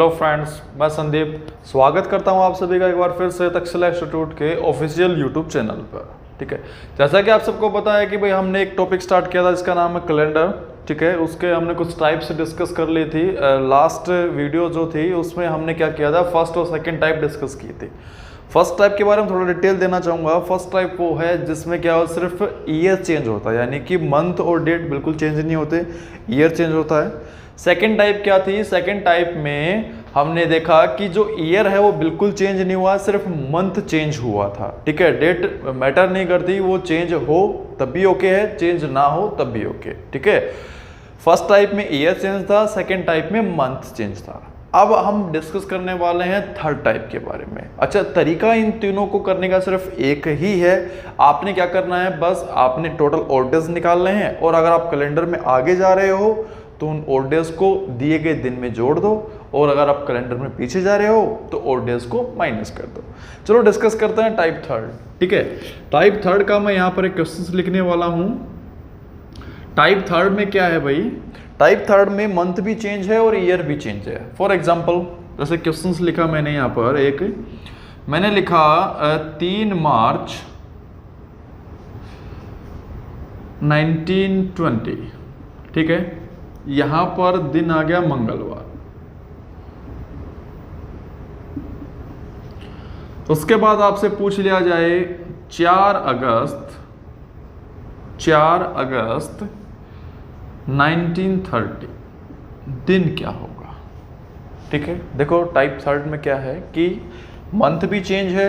Hello friends, मैं संदीप स्वागत करता हूं आप सभी का एक बार फिर से तक्षशिला इंस्टीट्यूट के ऑफिशियल यूट्यूब चैनल पर। ठीक है, जैसा कि आप सबको पता है कि भाई हमने एक टॉपिक स्टार्ट किया था जिसका नाम है कैलेंडर। ठीक है, उसके हमने कुछ टाइप्स डिस्कस कर ली थी। लास्ट वीडियो जो थी उसमें हमने क्या किया था, फर्स्ट और सेकेंड टाइप डिस्कस की थी। फर्स्ट टाइप के बारे में थोड़ा डिटेल देना चाहूँगा। फर्स्ट टाइप वो है जिसमें क्या हो, सिर्फ ईयर चेंज होता है, यानी कि मंथ और डेट बिल्कुल चेंज नहीं होते, ईयर चेंज होता है। सेकेंड टाइप क्या थी, सेकेंड टाइप में हमने देखा कि जो ईयर है वो बिल्कुल चेंज नहीं हुआ, सिर्फ मंथ चेंज हुआ था। ठीक है, डेट मैटर नहीं करती, वो चेंज हो तब भी ओके है, चेंज ना हो तब भी ओके। ठीक है, फर्स्ट टाइप में ईयर चेंज था, सेकेंड टाइप में मंथ चेंज था। अब हम डिस्कस करने वाले हैं थर्ड टाइप के बारे में। अच्छा, तरीका इन तीनों को करने का सिर्फ एक ही है। आपने क्या करना है, बस आपने टोटल ऑर्डर्स निकालने हैं और अगर आप कैलेंडर में आगे जा रहे हो तो उन ऑर्डर्स को दिए गए दिन में जोड़ दो, और अगर आप कैलेंडर में पीछे जा रहे हो तो ऑर्डर्स को माइनस कर दो। चलो डिस्कस करते हैं टाइप थर्ड। ठीक है, टाइप थर्ड का मैं यहाँ पर एक क्वेश्चन लिखने वाला हूँ। टाइप थर्ड में क्या है भाई, टाइप थर्ड में मंथ भी चेंज है और ईयर भी चेंज है। फॉर एग्जाम्पल जैसे क्वेश्चंस लिखा मैंने यहाँ पर, एक मैंने लिखा 3 मार्च 1920। ठीक है, यहां पर दिन आ गया मंगलवार। उसके बाद आपसे पूछ लिया जाए 4 अगस्त 1930, दिन क्या होगा। ठीक है, देखो टाइप थर्ड में क्या है कि मंथ भी चेंज है,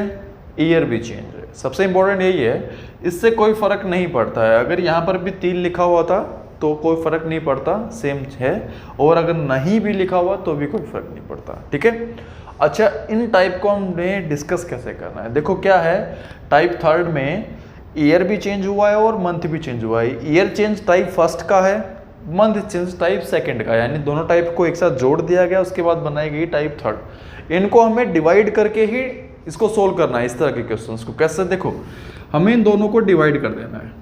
ईयर भी चेंज है। सबसे इंपॉर्टेंट यही है, इससे कोई फर्क नहीं पड़ता है। अगर यहां पर भी 3 लिखा हुआ था तो कोई फर्क नहीं पड़ता, सेम है, और अगर नहीं भी लिखा हुआ तो भी कोई फर्क नहीं पड़ता। ठीक है, अच्छा इन टाइप को हमने डिस्कस कैसे करना है। देखो क्या है, टाइप थर्ड में ईयर भी चेंज हुआ है और मंथ भी चेंज हुआ है। ईयर चेंज टाइप फर्स्ट का है, मंथ चेंज टाइप सेकंड का, यानी दोनों टाइप को एक साथ जोड़ दिया गया, उसके बाद बनाई गई टाइप थर्ड। इनको हमें डिवाइड करके ही इसको सोल्व करना है। इस तरह के क्वेश्चंस को कैसे, देखो हमें इन दोनों को डिवाइड कर देना है।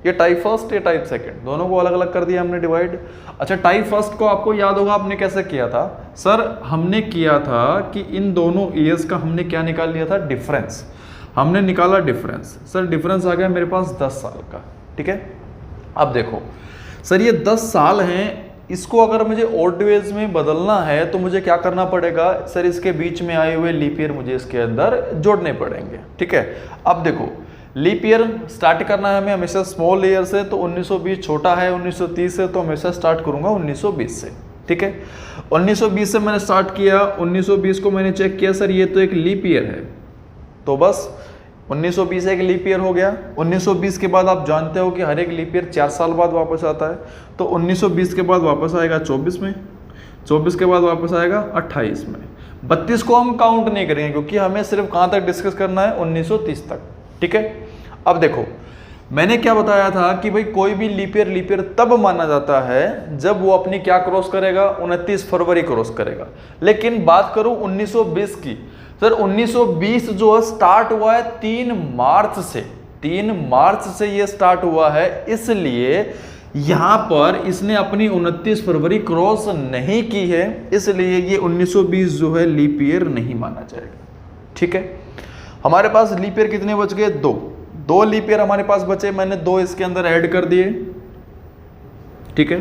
ये टाइप फर्स्ट, ये टाइप सेकंड, दोनों को अलग अलग कर दिया हमने डिवाइड। अच्छा, टाइप फर्स्ट को आपको याद होगा आपने कैसे किया था सर, हमने किया था कि इन दोनों ईयर्स का हमने क्या निकाल लिया था, डिफरेंस। हमने निकाला डिफरेंस। सर डिफरेंस आ गया मेरे पास 10 साल का। ठीक है, अब देखो सर ये 10 साल हैं, इसको अगर मुझे ऑड डेज में बदलना है तो मुझे क्या करना पड़ेगा सर, इसके बीच में आए हुए लीप ईयर मुझे इसके अंदर जोड़ने पड़ेंगे। ठीक है, अब देखो लीप ईयर स्टार्ट करना है हमें हमेशा स्मॉल ईयर से, तो 1920 छोटा है 1930 से, तो हमेशा स्टार्ट करूंगा 1920 से। ठीक है, 1920 से मैंने स्टार्ट किया, 1920 को मैंने चेक किया सर ये तो एक लीप ईयर है, तो बस 1920 एक लीप ईयर हो गया। 1920 के बाद आप जानते हो कि हर एक लीप ईयर 4 साल बाद वापस आता है, तो 1920 के बाद वापस आएगा 24 में, 24 के बाद वापस आएगा 28 में। 32 को हम काउंट नहीं करेंगे क्योंकि हमें सिर्फ कहाँ तक डिस्कस करना है, 1930 तक। ठीक है, अब देखो मैंने क्या बताया था कि भाई कोई भी लीप ईयर तब माना जाता है जब वो अपनी क्या क्रॉस करेगा, 29 फरवरी क्रॉस करेगा। लेकिन बात करूं 1920 की, सर 1920 जो है स्टार्ट हुआ है 3 मार्च से, 3 मार्च से ये स्टार्ट हुआ है, इसलिए यहां पर इसने अपनी 29 फरवरी क्रॉस नहीं की है, इसलिए ये 1920 जो है लीप ईयर नहीं माना जाएगा। ठीक है, हमारे पास लीप ईयर कितने बच गए, 2 लीप ईयर हमारे पास बचे, मैंने 2 इसके अंदर ऐड कर दिए। ठीक है,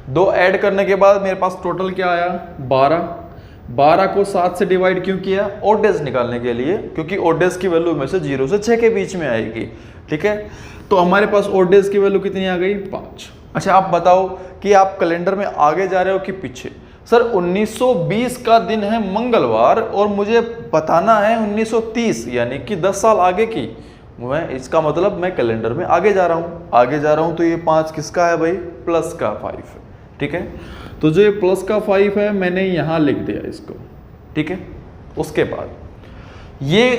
2 ऐड करने के बाद मेरे पास टोटल क्या आया, 12 को 7 से डिवाइड क्यों किया, ऑड डेज निकालने के लिए, क्योंकि ऑड डेज की वैल्यू में से 0 से 6 के बीच में आएगी। ठीक है, तो हमारे पास ऑड डेज की वैल्यू कितनी आ गई, 5। अच्छा आप बताओ कि आप कैलेंडर में आगे जा रहे हो कि पीछे। सर 1920 का दिन है मंगलवार और मुझे बताना है 1930, यानी कि 10 साल आगे की। मैं इसका मतलब मैं कैलेंडर में आगे जा रहा हूं, तो ये 5 किसका है भाई, प्लस का 5 है। ठीक है, तो जो ये प्लस का 5 है मैंने यहां लिख दिया इसको। ठीक है, उसके बाद ये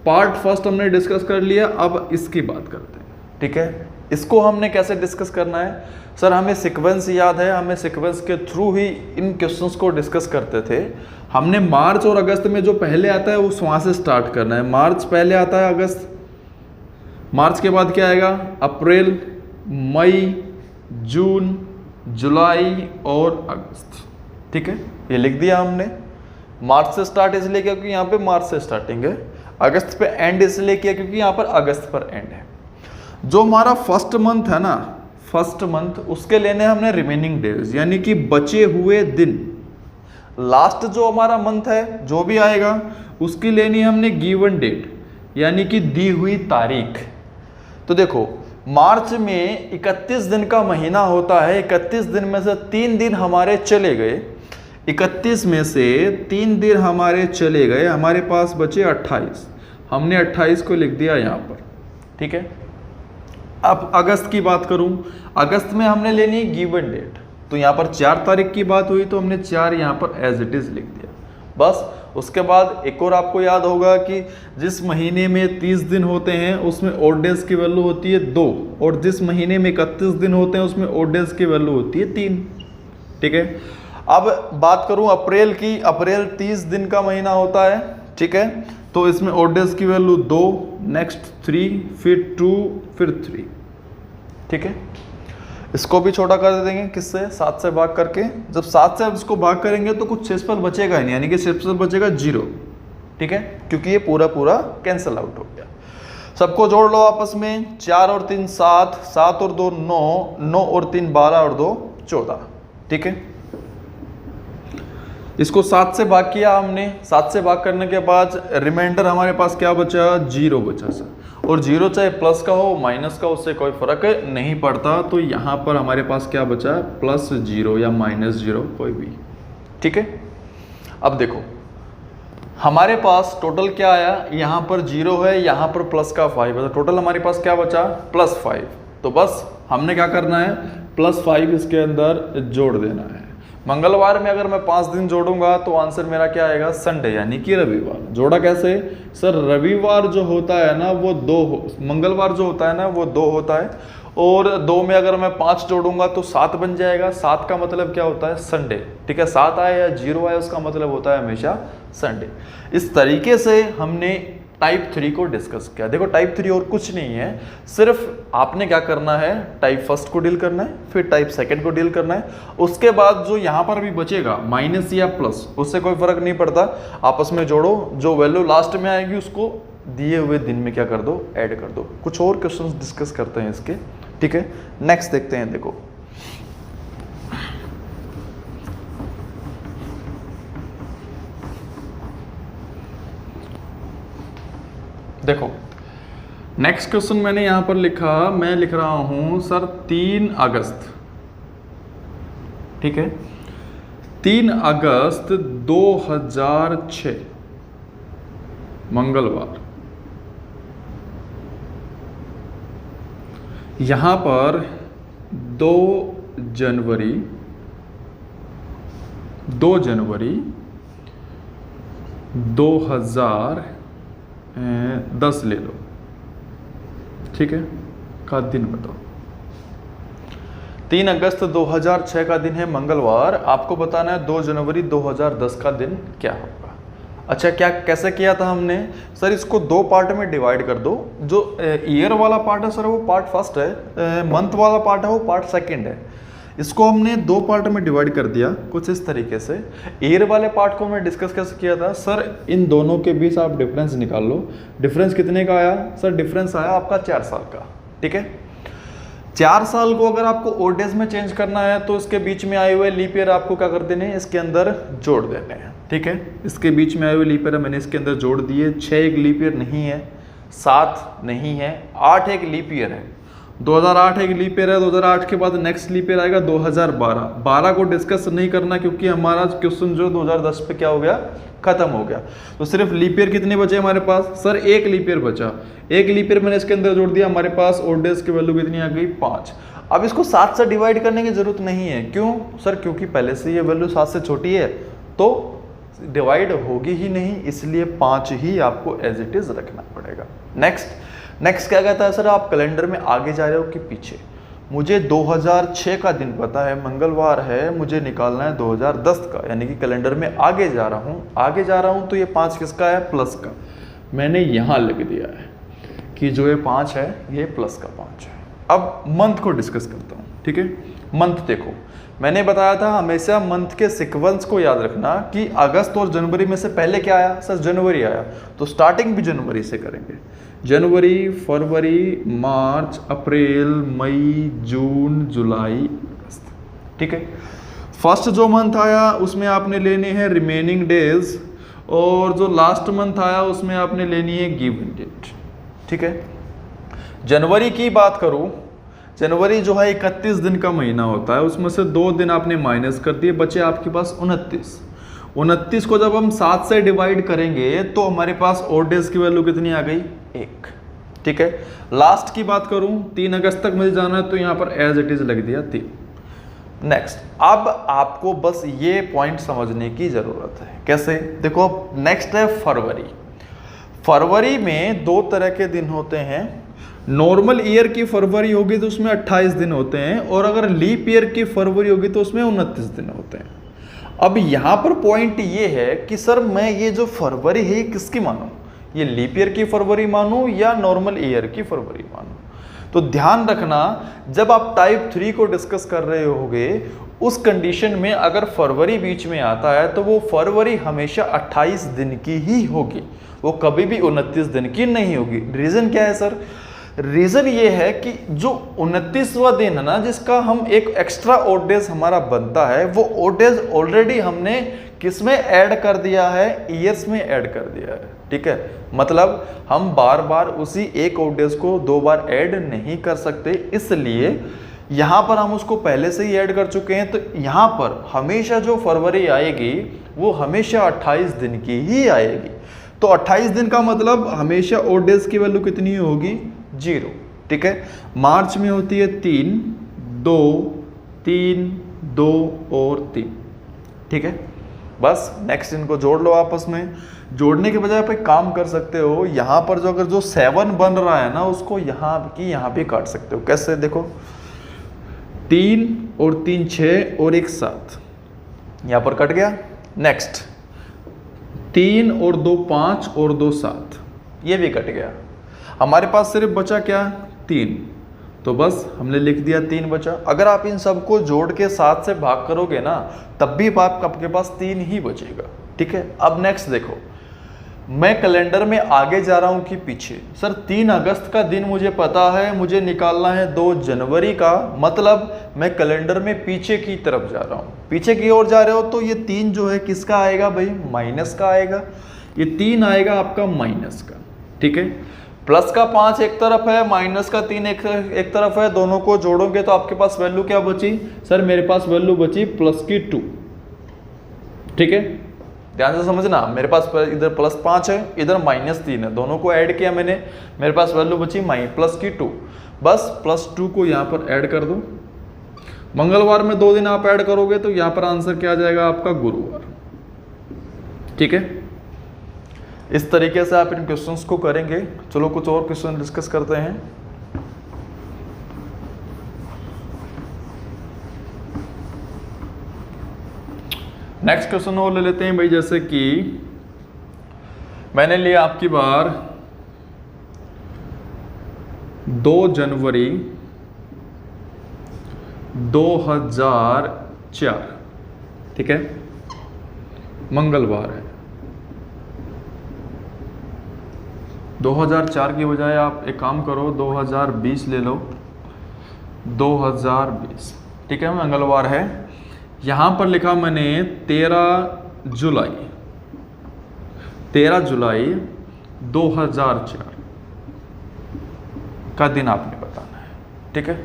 पार्ट फर्स्ट हमने डिस्कस कर लिया, अब इसकी बात करते हैं। ठीक है, इसको हमने कैसे डिस्कस करना है सर, हमें सीक्वेंस याद है, हमें सीक्वेंस के थ्रू ही इन क्वेश्चंस को डिस्कस करते थे। हमने मार्च और अगस्त में जो पहले आता है उस वहां से स्टार्ट करना है। मार्च पहले आता है, अगस्त, मार्च के बाद क्या आएगा, अप्रैल, मई, जून, जुलाई और अगस्त। ठीक है, ये लिख दिया हमने। मार्च से स्टार्ट इसलिए किया क्योंकि यहाँ पे मार्च से स्टार्टिंग है, अगस्त पे एंड इसलिए किया क्योंकि यहाँ पर अगस्त पर एंड है। जो हमारा फर्स्ट मंथ है ना, फर्स्ट मंथ, उसके लेने हमने रिमेनिंग डेज यानी कि बचे हुए दिन। लास्ट जो हमारा मंथ है जो भी आएगा उसकी लेनी हमने गिवन डेट यानी कि दी हुई तारीख। तो देखो मार्च में 31 दिन का महीना होता है, 31 दिन में से 3 दिन हमारे चले गए, 31 में से 3 दिन हमारे चले गए, हमारे पास बचे 28, हमने 28 को लिख दिया यहाँ पर, ठीक है। अब अगस्त की बात करूं, अगस्त में हमने लेनी गिवन डेट, तो यहाँ पर 4 तारीख की बात हुई तो हमने 4 यहाँ पर एज इट इज लिख दिया बस। उसके बाद एक और आपको याद होगा कि जिस महीने में 30 दिन होते हैं उसमें ओड डेज की वैल्यू होती है 2, और जिस महीने में 31 दिन होते हैं उसमें ओड डेज की वैल्यू होती है 3, ठीक है। अब बात करूं अप्रैल की, अप्रैल 30 दिन का महीना होता है, ठीक है, तो इसमें ओड डेज की वैल्यू 2, नेक्स्ट 3, फिर 2, फिर 3, ठीक है। इसको भी छोटा कर देंगे किससे, 7 से भाग करके। जब 7 से इसको भाग करेंगे तो कुछ शेषफल बचेगा ही नहीं, यानी कि शेषफल बचेगा 0, ठीक है, क्योंकि ये पूरा पूरा कैंसिल आउट हो गया। सबको जोड़ लो आपस में, 4 और 3 7, 7 और 2 9, 9 और 3 12 और 2 14, ठीक है। इसको 7 से भाग किया हमने, 7 से भाग करने के बाद रिमाइंडर हमारे पास क्या बचा, 0 बचा सर, और 0 चाहे प्लस का हो माइनस का उससे कोई फर्क नहीं पड़ता। तो यहाँ पर हमारे पास क्या बचा, +0 या -0 कोई भी, ठीक है। अब देखो हमारे पास टोटल क्या आया, यहाँ पर 0 है, यहाँ पर प्लस का 5 है, तो टोटल हमारे पास क्या बचा, +5। तो बस हमने क्या करना है, +5 इसके अंदर जोड़ देना है। मंगलवार में अगर मैं 5 दिन जोड़ूंगा तो आंसर मेरा क्या आएगा, संडे यानी कि रविवार। जोड़ा कैसे सर, रविवार जो होता है ना वो 2, मंगलवार जो होता है ना वो 2 होता है, और 2 में अगर मैं 5 जोड़ूंगा तो 7 बन जाएगा। 7 का मतलब क्या होता है, संडे, ठीक है। 7 आए या 0 आए उसका मतलब होता है हमेशा संडे। इस तरीके से हमने टाइप 3 को डिस्कस किया। देखो टाइप 3 और कुछ नहीं है, सिर्फ आपने क्या करना है, टाइप फर्स्ट को डील करना है, फिर टाइप सेकंड को डील करना है। उसके बाद जो यहाँ पर भी बचेगा माइनस या प्लस, उससे कोई फर्क नहीं पड़ता, आपस में जोड़ो, जो वैल्यू लास्ट में आएगी उसको दिए हुए दिन में क्या कर दो, ऐड कर दो। कुछ और क्वेश्चंस डिस्कस करते हैं इसके, ठीक है। नेक्स्ट देखते हैं, देखो देखो नेक्स्ट क्वेश्चन मैंने यहां पर लिखा, मैं लिख रहा हूं सर 3 अगस्त, ठीक है, 3 अगस्त 2006 मंगलवार। यहां पर 2 जनवरी 2010 ले लो, ठीक है, का दिन बताओ। 3 अगस्त 2006 का दिन है मंगलवार, आपको बताना है 2 जनवरी 2010 का दिन क्या होगा। अच्छा क्या कैसे किया था हमने, सर इसको 2 पार्ट में डिवाइड कर दो। जो ईयर वाला पार्ट है सर वो पार्ट फर्स्ट है, मंथ वाला पार्ट है वो पार्ट सेकंड है। इसको हमने 2 पार्ट में डिवाइड कर दिया कुछ इस तरीके से। ईयर वाले पार्ट को मैं डिस्कस कैसे किया था, सर इन दोनों के बीच आप डिफरेंस निकाल लो। डिफरेंस कितने का आया, सर डिफरेंस आया आपका 4 साल का, ठीक है। 4 साल को अगर आपको ओड डेज में चेंज करना है तो इसके बीच में आए हुए लीप ईयर आपको क्या कर देने हैं, इसके अंदर जोड़ देने हैं, ठीक है। इसके बीच में आए हुए लीप ईयर मैंने इसके अंदर जोड़ दिए। 6 एक लीप ईयर नहीं है, 7 नहीं है, 8 एक लीप ईयर है। 2008 एक लीप ईयर है, 2008 के बाद नेक्स्ट लीप ईयर आएगा 2012। 12 को डिस्कस नहीं करना क्योंकि हमारा क्वेश्चन जो 2010 पे क्या हो गया, खत्म हो गया। तो सिर्फ लीप ईयर कितने बचे हमारे पास, सर 1 लीप ईयर बचा। 1 लीप ईयर मैंने इसके अंदर जोड़ दिया, हमारे पास ओड डेज की वैल्यू कितनी आ गई, 5। अब इसको 7 से डिवाइड करने की जरूरत नहीं है, क्यों सर, क्योंकि पहले से ये वैल्यू 7 से छोटी है तो डिवाइड होगी ही नहीं, इसलिए 5 ही आपको एज इट इज रखना पड़ेगा। नेक्स्ट क्या कहता है, सर आप कैलेंडर में आगे जा रहे हो कि पीछे। मुझे 2006 का दिन पता है, मंगलवार है, मुझे निकालना है 2010 का, यानी कि कैलेंडर में आगे जा रहा हूँ तो ये 5 किसका है, प्लस का। मैंने यहाँ लिख दिया है कि जो ये 5 है ये प्लस का 5 है। अब मंथ को डिस्कस करता हूँ, ठीक है। मंथ देखो, मैंने बताया था हमेशा मंथ के सीक्वेंस को याद रखना कि अगस्त और जनवरी में से पहले क्या आया सर, जनवरी आया, तो स्टार्टिंग भी जनवरी से करेंगे। जनवरी, फरवरी, मार्च, अप्रैल, मई, जून, जुलाई, अगस्त। ठीक है, फर्स्ट जो मंथ आया उसमें आपने लेने हैं रिमेनिंग डेज, और जो लास्ट मंथ आया उसमें आपने लेनी है गिवन डेट। ठीक है, जनवरी की बात करूं, जनवरी जो है 31 दिन का महीना होता है, उसमें से 2 दिन आपने माइनस कर दिए, बचे आपके पास 29। 29 को जब हम 7 से डिवाइड करेंगे तो हमारे पास और डेज की वैल्यू कितनी आ गई, 1। ठीक है, लास्ट की बात करूं 3 अगस्त तक मुझे जाना है, तो यहां पर एज इट इज लिख दिया 3। नेक्स्ट, अब आपको बस ये पॉइंट समझने की जरूरत है। कैसे, देखो नेक्स्ट है फरवरी। फरवरी में 2 तरह के दिन होते हैं। नॉर्मल ईयर की फरवरी होगी तो उसमें 28 दिन होते हैं, और अगर लीप ईयर की फरवरी होगी तो उसमें 29 दिन होते हैं। अब यहां पर पॉइंट ये है कि सर मैं ये जो फरवरी है किसकी मानूं, ये लीप ईयर की फरवरी मानूं या नॉर्मल ईयर की फरवरी मानूं। तो ध्यान रखना, जब आप टाइप 3 को डिस्कस कर रहे होगे उस कंडीशन में अगर फरवरी बीच में आता है तो वो फरवरी हमेशा 28 दिन की ही होगी, वो कभी भी 29 दिन की नहीं होगी। रीजन क्या है सर, रीजन ये है कि जो 29वां दिन है ना, जिसका हम एक एक्स्ट्रा ओड डेज हमारा बनता है, वो ओड डेज ऑलरेडी हमने किस में ऐड कर दिया है, ईयर्स में ऐड कर दिया है। ठीक है, मतलब हम बार बार उसी एक ओड डेज को 2 बार ऐड नहीं कर सकते, इसलिए यहां पर हम उसको पहले से ही ऐड कर चुके हैं। तो यहां पर हमेशा जो फरवरी आएगी वो हमेशा 28 दिन की ही आएगी। तो 28 दिन का मतलब हमेशा ओड डेज की वैल्यू कितनी होगी, 0। ठीक है, मार्च में होती है 3, 2, 3, 2 और 3। ठीक है, बस नेक्स्ट इनको जोड़ लो आपस में। जोड़ने के बजाय आप एक काम कर सकते हो, यहां पर जो अगर जो 7 बन रहा है ना उसको यहां भी काट सकते हो। कैसे, देखो 3 और 3 6 और 1 7, यहां पर कट गया। नेक्स्ट 3 और 2 5 और 2 7, ये भी कट गया। हमारे पास सिर्फ बचा क्या, 3, तो बस हमने लिख दिया 3 बचा। अगर आप इन सबको जोड़ के 7 से भाग करोगे ना तब भी आपके पास 3 ही बचेगा। ठीक है, अब नेक्स्ट देखो, मैं कैलेंडर में आगे जा रहा हूं कि पीछे। सर 3 अगस्त का दिन मुझे पता है, मुझे निकालना है 2 जनवरी का, मतलब मैं कैलेंडर में पीछे की तरफ जा रहा हूं। पीछे की ओर जा रहे हो तो ये 3 जो है किसका आएगा भाई, माइनस का आएगा। ये 3 आएगा आपका माइनस का। ठीक है, प्लस का 5 एक तरफ है, माइनस का 3 एक तरफ है, दोनों को जोड़ोगे तो आपके पास वैल्यू क्या बची, सर मेरे पास वैल्यू बची प्लस की 2। ठीक है, ध्यान से समझना, मेरे पास इधर प्लस 5 है, इधर माइनस 3 है, दोनों को ऐड किया मैंने, मेरे पास वैल्यू बची प्लस की 2। बस प्लस 2 को यहाँ पर ऐड कर दो। मंगलवार में 2 दिन आप ऐड करोगे तो यहाँ पर आंसर क्या आ जाएगा आपका, गुरुवार। ठीक है, इस तरीके से आप इन क्वेश्चंस को करेंगे। चलो कुछ और क्वेश्चन डिस्कस करते हैं। नेक्स्ट क्वेश्चन और ले लेते हैं भाई, जैसे कि मैंने लिया आपकी बार 2 जनवरी 2004। ठीक है, मंगलवार है। 2004 की बजाय आप एक काम करो 2020 ले लो, 2020। ठीक है, मंगलवार है। यहाँ पर लिखा मैंने 13 जुलाई 2004 का दिन आपने बताना है। ठीक है,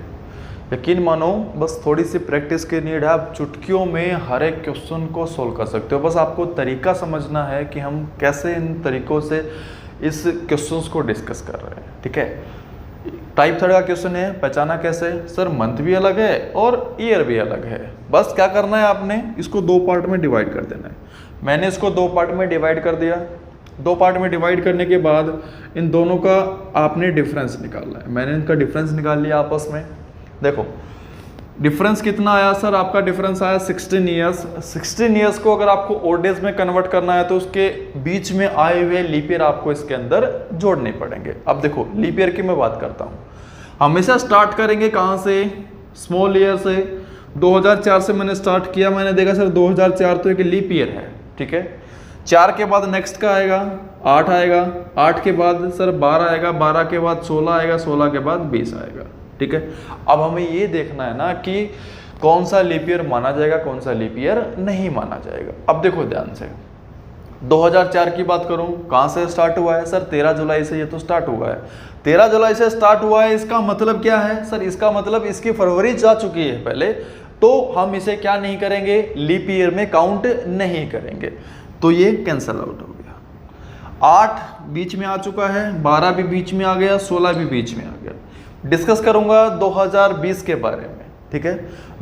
यकीन मानो बस थोड़ी सी प्रैक्टिस की नीड है, आप चुटकियों में हर एक क्वेश्चन को सोल्व कर सकते हो। बस आपको तरीका समझना है कि हम कैसे इन तरीकों से इस क्वेश्चंस को डिस्कस कर रहे हैं। ठीक है, टाइप 3 का क्वेश्चन है, पहचाना कैसे, सर मंथ भी अलग है और ईयर भी अलग है। बस क्या करना है, आपने इसको 2 पार्ट में डिवाइड कर देना है। मैंने इसको 2 पार्ट में डिवाइड कर दिया। 2 पार्ट में डिवाइड करने के बाद इन दोनों का आपने डिफरेंस निकालना है। मैंने इनका डिफरेंस निकाल लिया आपस में। देखो डिफरेंस कितना आया सर, आपका डिफरेंस आया 16 ईयर्स। 16 ईयर्स को अगर आपको ओड डेज में कन्वर्ट करना है तो उसके बीच में आए हुए लीप ईयर आपको इसके अंदर जोड़ने पड़ेंगे। अब देखो लीप ईयर की मैं बात करता हूँ, हमेशा स्टार्ट करेंगे कहाँ से, स्मॉल ईयर से। 2004 से मैंने स्टार्ट किया, मैंने देखा सर 2004 तो एक लीप ईयर है, ठीक है। 4 के बाद नेक्स्ट का आएगा 8 आएगा, 8 के बाद सर 12 आएगा, 12 के बाद 16 आएगा, 16 के बाद 20 आएगा, ठीक है। अब हमें ये देखना है ना कि कौन सा लीप ईयर माना जाएगा, कौन सा लीप ईयर नहीं माना जाएगा। अब देखो ध्यान से, 2004 की बात करूं, कहां से स्टार्ट हुआ है सर, 13 जुलाई से ये तो स्टार्ट हुआ है। 13 जुलाई से स्टार्ट हुआ है, इसका मतलब क्या है सर, इसका मतलब इसकी फरवरी जा चुकी है पहले, तो हम इसे क्या नहीं करेंगे, लीप ईयर में काउंट नहीं करेंगे, तो ये कैंसल आउट हो गया। 8 बीच में आ चुका है, 12 भी बीच में आ गया, 16 भी बीच में आ गया। डिस्कस करूंगा 2020 के बारे में, ठीक है।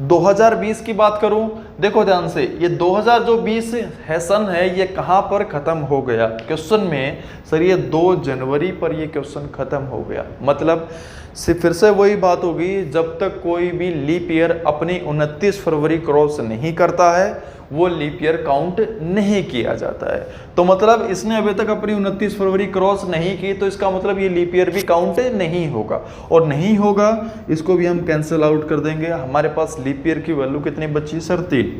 2020 की बात करूं, देखो ध्यान से, ये 2020 है सन है, ये कहां पर खत्म हो गया क्वेश्चन में सर, ये 2 जनवरी पर ये क्वेश्चन खत्म हो गया। मतलब फिर से वही बात होगी, जब तक कोई भी लीप ईयर अपनी 29 फरवरी क्रॉस नहीं करता है वो लीप ईयर काउंट नहीं किया जाता है। तो मतलब इसने अभी तक अपनी 29 फरवरी क्रॉस नहीं की, तो इसका मतलब ये लीप ईयर भी काउंट नहीं होगा, और नहीं होगा इसको भी हम कैंसिल आउट कर देंगे। हमारे पास लीप ईयर की वैल्यू कितनी बची सर, 3,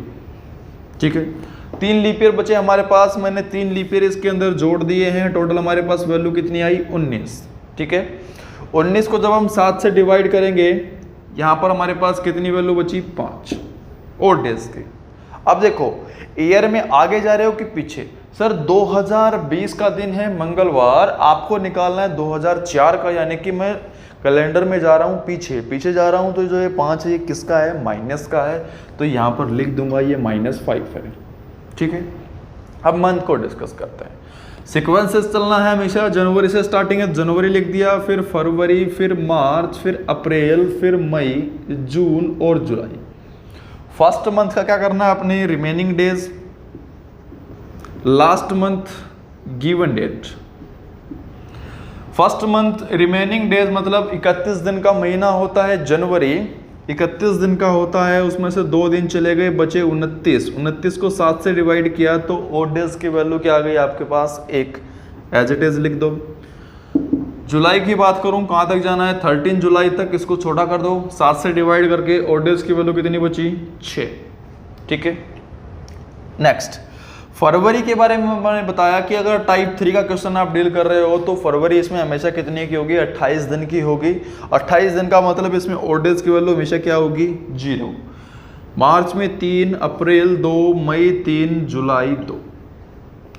ठीक है। 3 लीप ईयर बचे हमारे पास, मैंने 3 लीप ईयर इसके अंदर जोड़ दिए हैं, टोटल हमारे पास वैल्यू कितनी आई, 19, ठीक है। 19 को जब हम 7 से डिवाइड करेंगे, यहां पर हमारे पास कितनी वैल्यू बची, 5 और डेज की। अब देखो ईयर में आगे जा रहे हो कि पीछे, सर 2020 का दिन है मंगलवार, आपको निकालना है 2004 का, यानी कि मैं कैलेंडर में जा रहा हूं पीछे, पीछे जा रहा हूं, तो जो ये 5 है ये किसका है, माइनस का है, तो यहां पर लिख दूंगा ये -5 है, ठीक है। अब मंथ को डिस्कस करते हैं। सीक्वेंसेस चलना है हमेशा, जनवरी से स्टार्टिंग है, जनवरी लिख दिया, फिर फरवरी, फिर मार्च, फिर अप्रैल, फिर मई, जून और जुलाई। फर्स्ट मंथ का क्या करना है अपने, remaining days, last month given date. First month remaining days मतलब 31 दिन का महीना होता है जनवरी, 31 दिन का होता है, उसमें से 2 दिन चले गए, बचे 29। 29 को 7 से डिवाइड किया तो ओड डेज की वैल्यू क्या आ गई आपके पास, 1, एज इट इज लिख दो। जुलाई की बात करूं, कहां तक जाना है, 13 जुलाई तक, इसको छोटा कर दो, 7 से डिवाइड करके ओड डेज की वैल्यू कितनी बची, 6, ठीक है। नेक्स्ट फरवरी के बारे में मैंने बताया कि अगर टाइप 3 का क्वेश्चन आप डील कर रहे हो तो फरवरी इसमें हमेशा कितने की होगी, 28 दिन की होगी। 28 दिन का मतलब इसमें ओड डेज की वैल्यू हमेशा क्या होगी, 0। मार्च में 3, अप्रैल 2, मई 3, जुलाई 2,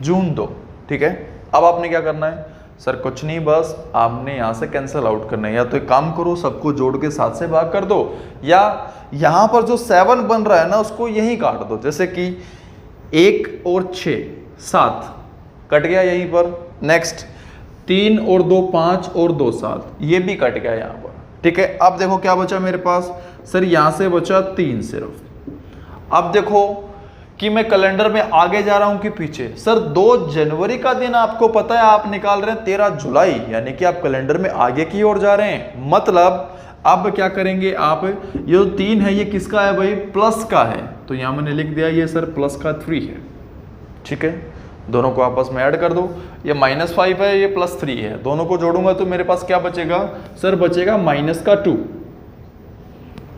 जून 2, ठीक है। अब आपने क्या करना है सर, कुछ नहीं, बस आपने यहाँ से कैंसिल आउट करना है। या तो एक काम करो, सबको जोड़ के 7 से भाग कर दो, या यहाँ पर जो 7 बन रहा है ना उसको यहीं काट दो, जैसे कि 1 और 6 7 कट गया यहीं पर। नेक्स्ट 3 और 2 5 और 2 7, ये भी कट गया यहाँ पर, ठीक है। अब देखो क्या बचा मेरे पास सर, यहाँ से बचा 3 सिर्फ। अब देखो कि मैं कैलेंडर में आगे जा रहा हूं कि पीछे, सर 2 जनवरी का दिन आपको पता है आप निकाल रहे हैं 13 जुलाई, यानी कि आप कैलेंडर में आगे की ओर जा रहे हैं। मतलब अब क्या करेंगे आप, ये जो 3 है ये किसका है भाई, प्लस का है, तो यहां मैंने लिख दिया ये सर प्लस का 3 है, ठीक है। दोनों को आपस में ऐड कर दो, ये -5 है, ये +3 है, दोनों को जोड़ूंगा तो मेरे पास क्या बचेगा सर, बचेगा -2,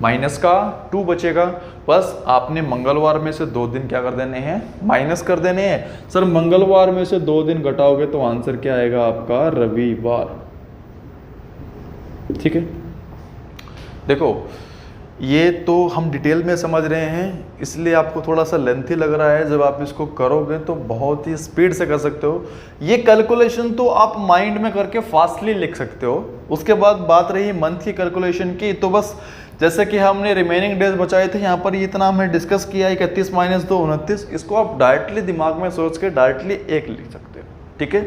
-2 बचेगा। बस आपने मंगलवार में से 2 दिन क्या कर देने हैं, माइनस कर देने हैं। सर मंगलवार में से 2 दिन घटाओगे तो आंसर क्या आएगा आपका, रविवार, ठीक है। देखो ये तो हम डिटेल में समझ रहे हैं, इसलिए आपको थोड़ा सा लेंथी लग रहा है, जब आप इसको करोगे तो बहुत ही स्पीड से कर सकते हो। ये कैलकुलेशन तो आप माइंड में करके फास्टली लिख सकते हो। उसके बाद बात रही मंथ की कैलकुलेशन की, तो बस जैसे कि हमने रिमेनिंग डेज बचाए थे, यहाँ पर इतना हमने डिस्कस किया, 31 - 2 29, इसको आप डायरेक्टली दिमाग में सोच के डायरेक्टली 1 लिख सकते हो, ठीक है।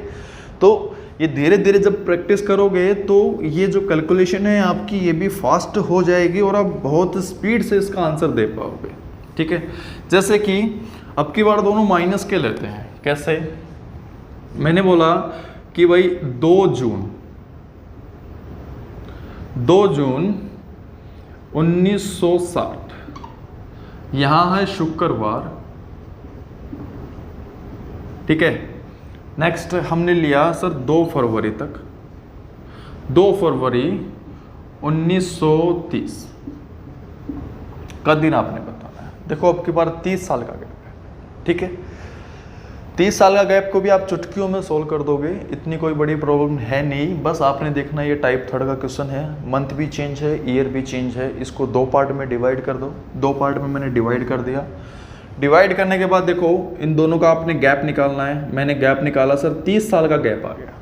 तो ये धीरे धीरे जब प्रैक्टिस करोगे तो ये जो कैलकुलेशन है आपकी ये भी फास्ट हो जाएगी और आप बहुत स्पीड से इसका आंसर दे पाओगे, ठीक है। जैसे कि अब की बार दोनों माइनस के लेते हैं, कैसे, मैंने बोला कि भाई 2 जून 1960, यहां है शुक्रवार, ठीक है। नेक्स्ट हमने लिया सर 2 फरवरी तक, 2 फरवरी 1930 का दिन आपने देखो आपके पास 30 साल का गैप है, ठीक है। 30 साल का गैप को भी आप चुटकियों में सोल्व कर दोगे, इतनी कोई बड़ी प्रॉब्लम है नहीं। बस आपने देखना ये टाइप थर्ड का क्वेश्चन है, मंथ भी चेंज है, ईयर भी चेंज है, इसको 2 पार्ट में डिवाइड कर दो। 2 पार्ट में मैंने डिवाइड कर दिया। डिवाइड करने के बाद देखो इन दोनों का आपने गैप निकालना है। मैंने गैप निकाला सर, 30 साल का गैप आ गया,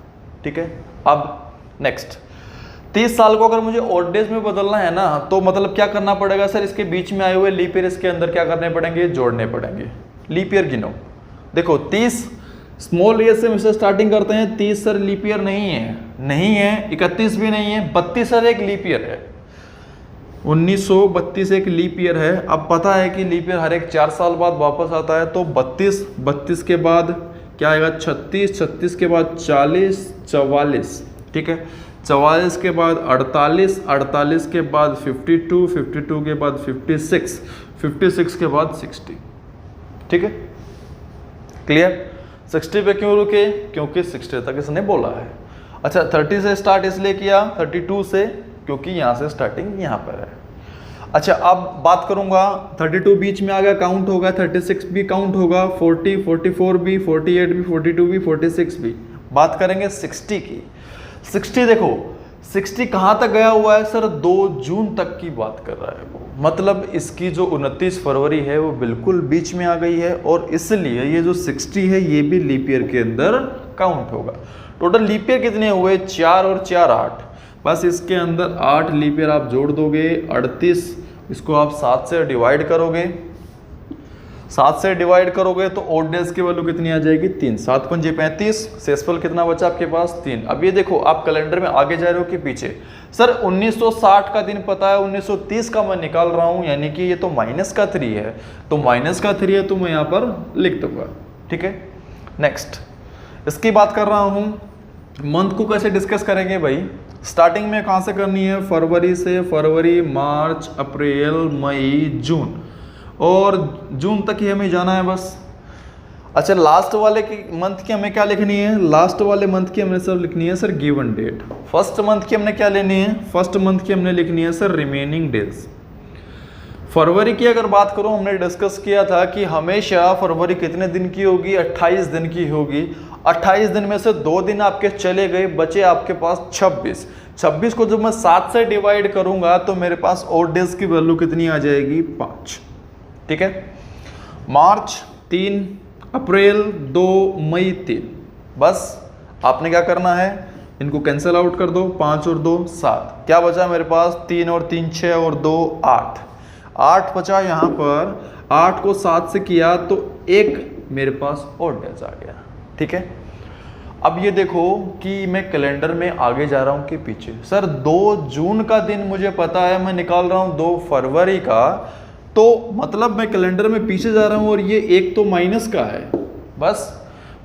ठीक है। अब नेक्स्ट 30 साल को अगर मुझे ऑड डेज में बदलना है ना, तो मतलब क्या करना पड़ेगा सर, इसके बीच में आए हुए लीप ईयर इसके अंदर क्या करने पड़ेंगे, जोड़ने पड़ेंगे। लीप ईयर गिनो, देखो 30 स्मॉल ईयर से इसे स्टार्टिंग करते हैं। 30 सर लीप ईयर नहीं है, 31 भी नहीं है, 32 सर एक लीप ईयर है, 1932 एक लीप ईयर है। अब पता है कि लीप ईयर हर एक 4 साल बाद वापस आता है, तो 32 के बाद क्या आएगा, 36 के बाद 44, ठीक है। 44 के बाद 48 के बाद 52 के बाद 56 के बाद 60, ठीक है। क्लियर? 60 पे क्यों रुके, क्योंकि 60 तक इसने बोला है। अच्छा 30 से स्टार्ट इसलिए किया, 32 से, क्योंकि यहाँ से स्टार्टिंग यहाँ पर है। अच्छा अब बात करूँगा, 32 बीच में आ गया, काउंट होगा, 36 भी काउंट होगा, 40, 44 भी, 48 भी, 42 भी, 46 भी। बात करेंगे 60 की। 60 देखो 60 कहाँ तक गया हुआ है सर, 2 जून तक की बात कर रहा है वो, मतलब इसकी जो 29 फरवरी है वो बिल्कुल बीच में आ गई है, और इसलिए ये जो 60 है ये भी लीप ईयर के अंदर काउंट होगा। टोटल लीप ईयर कितने हुए, 4 और 4 8, बस इसके अंदर 8 लीप ईयर आप जोड़ दोगे, 38, इसको आप 7 से डिवाइड करोगे, 7 से डिवाइड करोगे तो ऑड डेज की वैल्यू कितनी आ जाएगी, 3, 7 पंजे 35, शेषफल कितना बचा आपके पास, 3। अब ये देखो आप कैलेंडर में आगे जा रहे हो कि पीछे, सर 1960 का दिन पता है, 1930 का मैं निकाल रहा हूं, यानी कि ये तो माइनस का 3 है, तो माइनस का 3 है तो मैं यहाँ पर लिख दूंगा, ठीक है। नेक्स्ट इसकी बात कर रहा हूं, मंथ को कैसे डिस्कस करेंगे भाई, स्टार्टिंग में कहाँ से करनी है, फरवरी से, फरवरी, मार्च, अप्रैल, मई, जून, और जून तक ही हमें जाना है बस। अच्छा लास्ट वाले की मंथ की हमें क्या लिखनी है, लास्ट वाले मंथ की हमने सर लिखनी है sir given date. First month की हमने क्या लेनी है, फर्स्ट मंथ की हमने लिखनी है सर रिमेनिंग डेज। फरवरी की अगर बात करूं, हमने डिस्कस किया था कि हमेशा फरवरी कितने दिन की होगी, 28 दिन की होगी। 28 दिन में से 2 दिन आपके चले गए, बचे आपके पास 26 को जब मैं 7 से डिवाइड करूंगा तो मेरे पास ऑड डेज की वैल्यू कितनी आ जाएगी, 5, ठीक है। मार्च 3, अप्रैल 2, मई 3, बस आपने क्या करना है, इनको कैंसिल आउट कर दो, 5 और 2 7, क्या बचा मेरे पास, 3 और 3 6 और 2 8 बचा। यहाँ पर 8 को 7 से किया तो 1 मेरे पास ऑड डेज आ गया, ठीक है। अब ये देखो कि मैं कैलेंडर में आगे जा रहा हूँ कि पीछे, सर 2 जून का दिन मुझे पता है, मैं निकाल रहा हूँ 2 फरवरी का, तो मतलब मैं कैलेंडर में पीछे जा रहा हूँ, और ये 1 तो माइनस का है, बस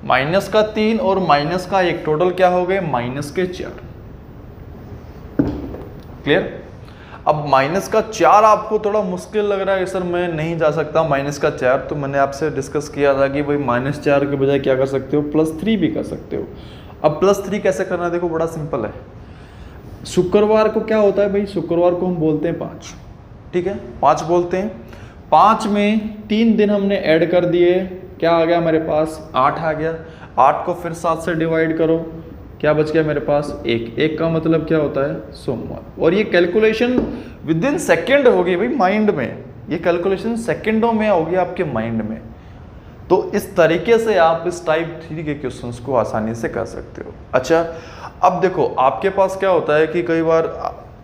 माइनस का 3 और माइनस का 1, टोटल क्या हो गए, माइनस के 4। क्लियर? अब माइनस का 4 आपको थोड़ा मुश्किल लग रहा है सर, मैं नहीं जा सकता माइनस का 4, तो मैंने आपसे डिस्कस किया था कि भाई -4 के बजाय क्या कर सकते हो, +3 भी कर सकते हो। अब +3 कैसे करना है, देखो बड़ा सिंपल है। शुक्रवार को क्या होता है भाई, शुक्रवार को हम बोलते हैं 5, ठीक है, 5 बोलते हैं। 5 में 3 दिन हमने ऐड कर दिए, क्या आ गया मेरे पास, 8 आ गया। 8 को फिर 7 से डिवाइड करो, क्या बच गया मेरे पास, 1 का मतलब क्या होता है, सोमवार। और ये कैलकुलेशन विद इन सेकेंड होगी भाई माइंड में, ये कैलकुलेशन सेकेंडों में होगी आपके माइंड में। तो इस तरीके से आप इस टाइप 3 के क्वेश्चंस को आसानी से कर सकते हो। अच्छा अब देखो आपके पास क्या होता है कि कई बार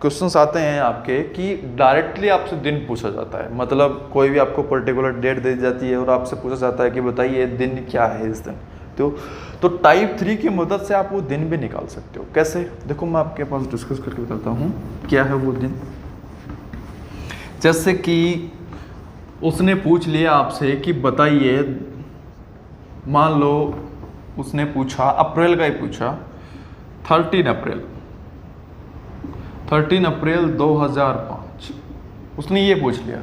क्वेश्चंस आते हैं आपके कि डायरेक्टली आपसे दिन पूछा जाता है, मतलब कोई भी आपको पर्टिकुलर डेट दे दी जाती है और आपसे पूछा जाता है कि बताइए दिन क्या है इस दिन, तो टाइप 3 की मदद से आप वो दिन भी निकाल सकते हो। कैसे, देखो मैं आपके पास डिस्कस करके बताता हूँ क्या है वो दिन। जैसे कि उसने पूछ लिया आपसे कि बताइए, मान लो उसने पूछा अप्रैल का ही पूछा, 13 अप्रैल 2005, उसने ये पूछ लिया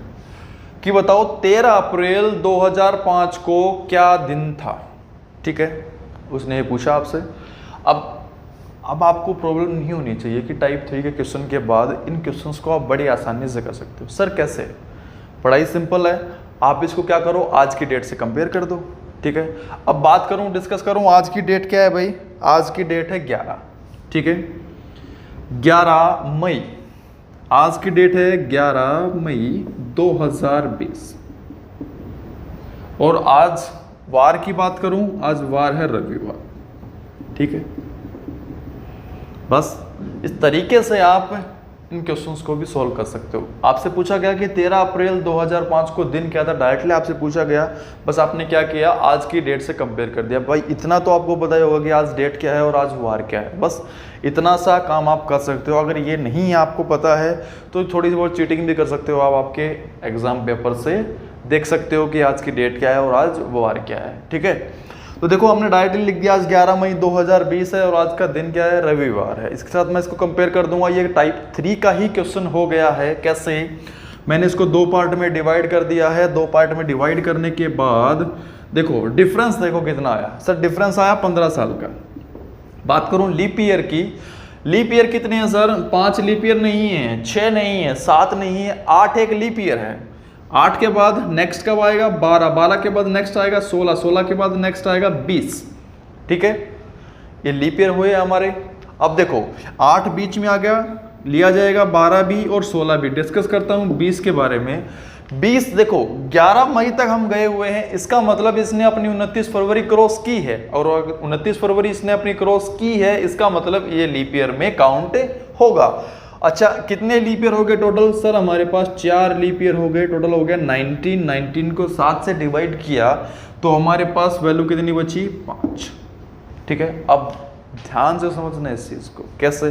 कि बताओ 13 अप्रैल 2005 को क्या दिन था, ठीक है, उसने ये पूछा आपसे। अब आपको प्रॉब्लम नहीं होनी चाहिए कि टाइप 3 के क्वेश्चन के बाद इन क्वेश्चंस को आप बड़ी आसानी से कर सकते हो। सर कैसे, बड़ा ही सिंपल है। आप इसको क्या करो, आज की डेट से कंपेयर कर दो। ठीक है, अब बात करूं, डिस्कस करूं, आज की डेट क्या है भाई, आज की डेट है 11। ठीक है, 11 मई, आज की डेट है 11 मई 2020। और आज वार की बात करूं, आज वार है रविवार। ठीक है, बस इस तरीके से आप इन क्वेश्चंस को भी सॉल्व कर सकते हो। आपसे पूछा गया कि 13 अप्रैल 2005 को दिन क्या था, डायरेक्टली आपसे पूछा गया, बस आपने क्या किया, आज की डेट से कंपेयर कर दिया। भाई इतना तो आपको पता ही होगा कि आज डेट क्या है और आज वार क्या है, बस इतना सा काम आप कर सकते हो। अगर ये नहीं आपको पता है तो थोड़ी बहुत चीटिंग भी कर सकते हो, आप आपके एग्जाम पेपर से देख सकते हो कि आज की डेट क्या है और आज वार क्या है। ठीक है, तो देखो हमने डायरेक्टली लिख दिया आज 11 मई 2020 है और आज का दिन क्या है, रविवार है। इसके साथ मैं इसको कंपेयर कर दूंगा, ये टाइप 3 का ही क्वेश्चन हो गया है। कैसे, मैंने इसको 2 पार्ट में डिवाइड कर दिया है। 2 पार्ट में डिवाइड करने के बाद देखो डिफरेंस देखो कितना आया सर, डिफरेंस आया 15 साल का। बात करूं लीप ईयर की, लीप ईयर कितने हैं सर, 5 लीप ईयर नहीं है, 6 नहीं है, 7 नहीं है, 8 एक लीप ईयर है। 8 के बाद नेक्स्ट कब आएगा, 12, 12 के बाद नेक्स्ट आएगा 16, 16 के बाद नेक्स्ट आएगा 20। ठीक है, ये लीप ईयर हुए हमारे। अब देखो 8 बीच में आ गया, लिया जाएगा 12 भी और 16 भी। डिस्कस करता हूं 20 के बारे में। 20 देखो 11 मई तक हम गए हुए हैं, इसका मतलब इसने अपनी 29 फरवरी क्रॉस की है, और अगर 29 फरवरी इसने अपनी क्रॉस की है, इसका मतलब ये लीप ईयर में काउंट होगा। अच्छा, कितने लीप ईयर हो गए टोटल सर, हमारे पास 4 लीप ईयर हो गए, टोटल हो गया 19। 19 को 7 से डिवाइड किया तो हमारे पास वैल्यू कितनी बची, 5। ठीक है, अब ध्यान से समझना इस चीज़ को। कैसे,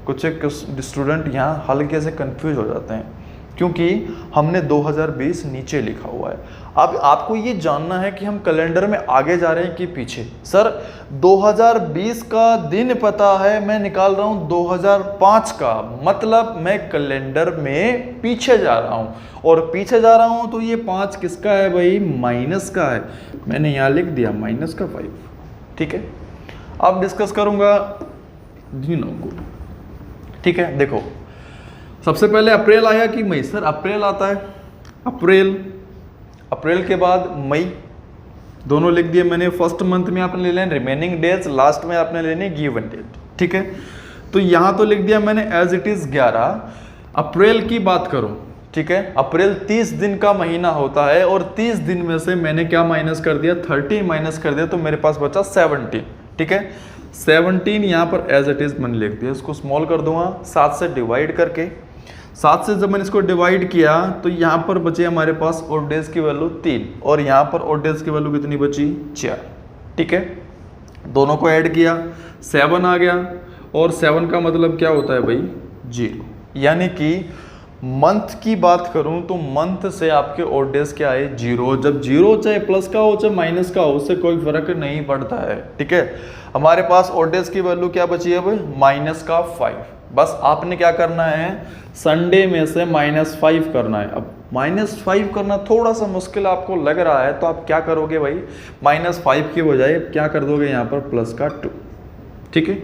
कुछ एक स्टूडेंट यहाँ हल्के से कंफ्यूज हो जाते हैं क्योंकि हमने 2020 नीचे लिखा हुआ है। अब आपको ये जानना है कि हम कैलेंडर में आगे जा रहे हैं कि पीछे। सर 2020 का दिन पता है, मैं निकाल रहा हूँ 2005 का, मतलब मैं कैलेंडर में पीछे जा रहा हूँ, और पीछे जा रहा हूँ तो ये 5 किसका है भाई, माइनस का है। मैंने यहाँ लिख दिया माइनस का 5। ठीक है, अब डिस्कस करूँगा दिनों को। ठीक है, देखो सबसे पहले अप्रैल आया कि मई, सर अप्रैल आता है, अप्रैल, अप्रैल के बाद मई, दोनों लिख दिए मैंने। फर्स्ट मंथ में आपने ले लेना रिमेनिंग डेज, लास्ट में आपने लेनी गिवन डेट। ठीक है, तो यहाँ तो लिख दिया मैंने एज इट इज 11। अप्रैल की बात करूँ, ठीक है, अप्रैल 30 दिन का महीना होता है और 30 दिन में से मैंने क्या माइनस कर दिया, 30 माइनस कर दिया, तो मेरे पास बचा 17। ठीक है, 17 यहाँ पर एज इट इज मैंने लिख दिया। इसको स्मॉल कर दूंगा 7 से डिवाइड करके। 7 से जब मैंने इसको डिवाइड किया तो यहाँ पर बचे हमारे पास ऑड डेज की वैल्यू 3 और यहाँ पर ऑड डेज की वैल्यू कितनी बची, 4। ठीक है, दोनों को ऐड किया 7 आ गया, और 7 का मतलब क्या होता है भाई, 0। यानी कि मंथ की बात करूं तो मंथ से आपके ऑड डेज क्या है, 0। जब 0 चाहे प्लस का हो चाहे माइनस का हो, उससे कोई फर्क नहीं पड़ता है। ठीक है, हमारे पास ऑड डेज की वैल्यू क्या बची है भाई, माइनस का 5। बस आपने क्या करना है, संडे में से -5 करना है। अब -5 करना थोड़ा सा मुश्किल आपको लग रहा है, तो आप क्या करोगे भाई, -5 के बजाय क्या कर दोगे यहाँ पर प्लस का 2। ठीक है,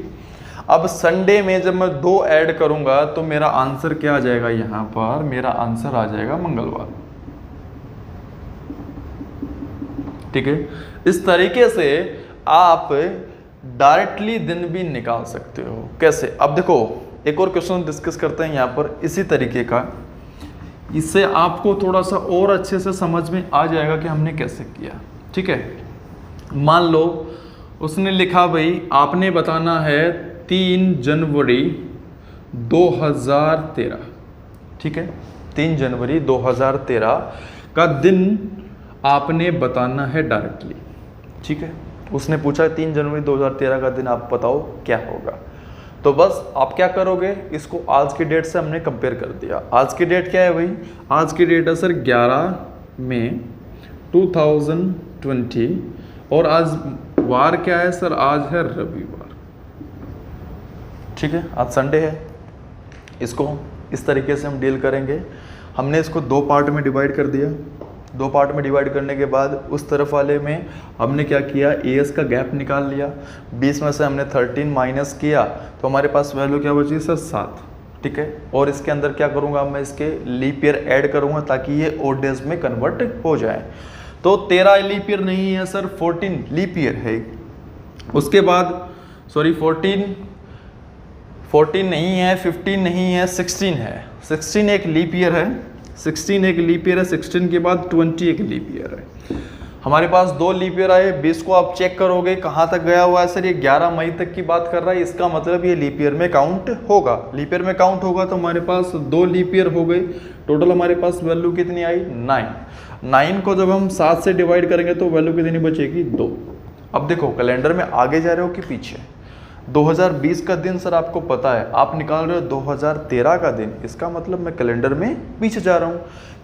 अब संडे में जब मैं 2 ऐड करूंगा तो मेरा आंसर क्या आ जाएगा, यहाँ पर मेरा आंसर आ जाएगा मंगलवार। ठीक है, इस तरीके से आप डायरेक्टली दिन भी निकाल सकते हो। कैसे, अब देखो एक और क्वेश्चन डिस्कस करते हैं यहाँ पर इसी तरीके का, इससे आपको थोड़ा सा और अच्छे से समझ में आ जाएगा कि हमने कैसे किया। ठीक है, मान लो उसने लिखा भाई आपने बताना है 3 जनवरी 2013। ठीक है, 3 जनवरी 2013 का दिन आपने बताना है डायरेक्टली। ठीक है, उसने पूछा 3 जनवरी 2013 का दिन आप बताओ क्या होगा। तो बस आप क्या करोगे, इसको आज की डेट से हमने कंपेयर कर दिया। आज की डेट क्या है भाई, आज की डेट है सर 11 मई 2020, और आज वार क्या है सर, आज है रविवार। ठीक है, आज संडे है। इसको इस तरीके से हम डील करेंगे। हमने इसको 2 पार्ट में डिवाइड कर दिया। 2 पार्ट में डिवाइड करने के बाद उस तरफ वाले में हमने क्या किया, एएस का गैप निकाल लिया। 20 में से हमने 13 माइनस किया तो हमारे पास वैल्यू क्या बची सर, 7। ठीक है। और इसके अंदर क्या करूँगा मैं, इसके लीप ईयर ऐड करूँगा ताकि ये ओड डेज में कन्वर्ट हो जाए। तो 13 लीप ईयर नहीं है सर, 14 लीप ईयर है। उसके बाद सॉरी 14 नहीं है, 15 नहीं है, 16 है। 16 एक लीप ईयर है, 16 एक लीप ईयर है, 16 के बाद 20 एक लीप ईयर है। हमारे पास 2 लीप ईयर आए। 20 को आप चेक करोगे कहाँ तक गया हुआ है सर, ये 11 मई तक की बात कर रहा है, इसका मतलब ये लीप ईयर में काउंट होगा। लीप ईयर में काउंट होगा तो हमारे पास 2 लीप ईयर हो गई। टोटल हमारे पास वैल्यू कितनी आई, 9। 9 को जब हम 7 से डिवाइड करेंगे तो वैल्यू कितनी बचेगी, 2। अब देखो कैलेंडर में आगे जा रहे हो कि पीछे। 2020 का दिन सर आपको पता है, आप निकाल रहे हो 2013 का दिन, इसका मतलब मैं कैलेंडर में पीछे जा रहा हूँ।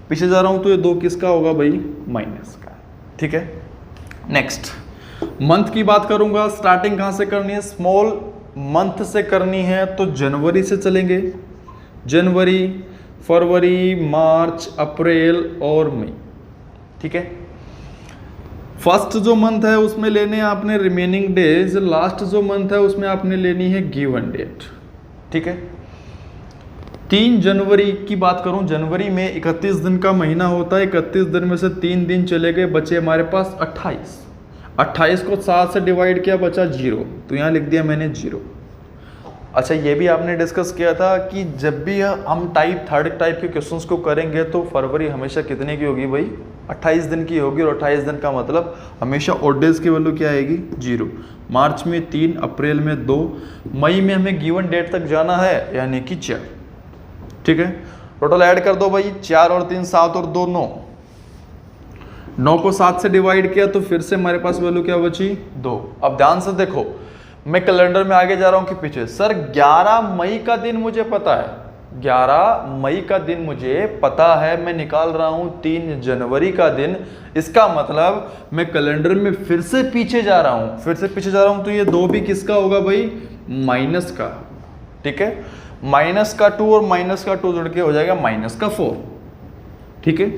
पीछे जा रहा हूँ तो ये 2 किसका होगा भाई, माइनस का। ठीक है। नेक्स्ट मंथ की बात करूंगा। स्टार्टिंग कहाँ से करनी है, स्मॉल मंथ से करनी है तो जनवरी से चलेंगे। जनवरी, फरवरी, मार्च, अप्रैल और मई। ठीक है। फर्स्ट जो मंथ है उसमें लेने हैं आपने रिमेनिंग डेज, लास्ट जो मंथ है उसमें आपने लेनी है गिवन डेट। ठीक है। 3 जनवरी की बात करूं, जनवरी में 31 दिन का महीना होता है। 31 दिन में से 3 दिन चले गए, बचे हमारे पास 28। 28 को 7 से डिवाइड किया, बचा 0, तो यहाँ लिख दिया मैंने 0। अच्छा, ये भी आपने डिस्कस किया था कि जब भी हम थर्ड टाइप के क्वेश्चंस को करेंगे तो फरवरी हमेशा कितने की होगी भाई, 28 दिन की होगी। और 28 दिन का मतलब हमेशा ऑड डेज की वैल्यू क्या आएगी, 0। मार्च में 3, अप्रैल में 2, मई में हमें गिवन डेट तक जाना है यानी कि 4। ठीक है। टोटल ऐड कर दो भाई, 4 और 3 7 और 2 9। 9 को 7 से डिवाइड किया तो फिर से हमारे पास वैल्यू क्या बची, 2। अब ध्यान से देखो, मैं कैलेंडर में आगे जा रहा हूं कि पीछे। सर 11 मई का दिन मुझे पता है, 11 मई का दिन मुझे पता है, मैं निकाल रहा हूं 3 जनवरी का दिन। इसका मतलब मैं कैलेंडर में फिर से पीछे जा रहा हूं, तो ये 2 भी किसका होगा भाई, माइनस का। ठीक है। माइनस का 2 और माइनस का 2 जुड़ के हो जाएगा माइनस का 4। ठीक है।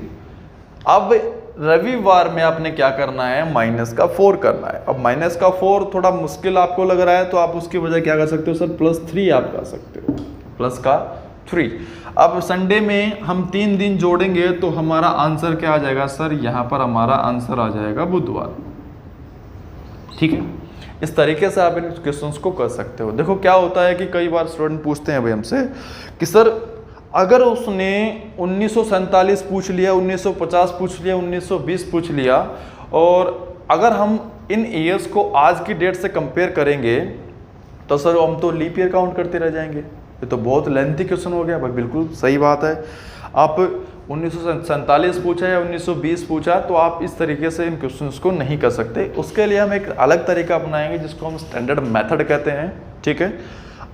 अब रविवार में आपने क्या करना है, माइनस का 4 करना है। अब माइनस का 4 थोड़ा मुश्किल आपको लग रहा है तो आप उसकी वजह क्या कर सकते हो सर, +3 आप कर सकते हो, प्लस का 3। अब संडे में हम 3 दिन जोड़ेंगे तो हमारा आंसर क्या आ जाएगा सर, यहाँ पर हमारा आंसर आ जाएगा बुधवार। ठीक है। इस तरीके से आप इन क्वेश्चंस को कर सकते हो। देखो क्या होता है कि कई बार स्टूडेंट पूछते हैं भाई हमसे कि सर अगर उसने 1947 पूछ लिया, 1950 पूछ लिया, 1920 पूछ लिया, और अगर हम इन ईयर्स को आज की डेट से कंपेयर करेंगे तो सर हम तो लीप ईयर काउंट करते रह जाएंगे, ये तो बहुत लेंथी क्वेश्चन हो गया भाई। बिल्कुल सही बात है। आप 1947 पूछा या 1920 पूछा तो आप इस तरीके से इन क्वेश्चंस को नहीं कर सकते। उसके लिए हम एक अलग तरीका अपनाएंगे जिसको हम स्टैंडर्ड मेथड कहते हैं। ठीक है।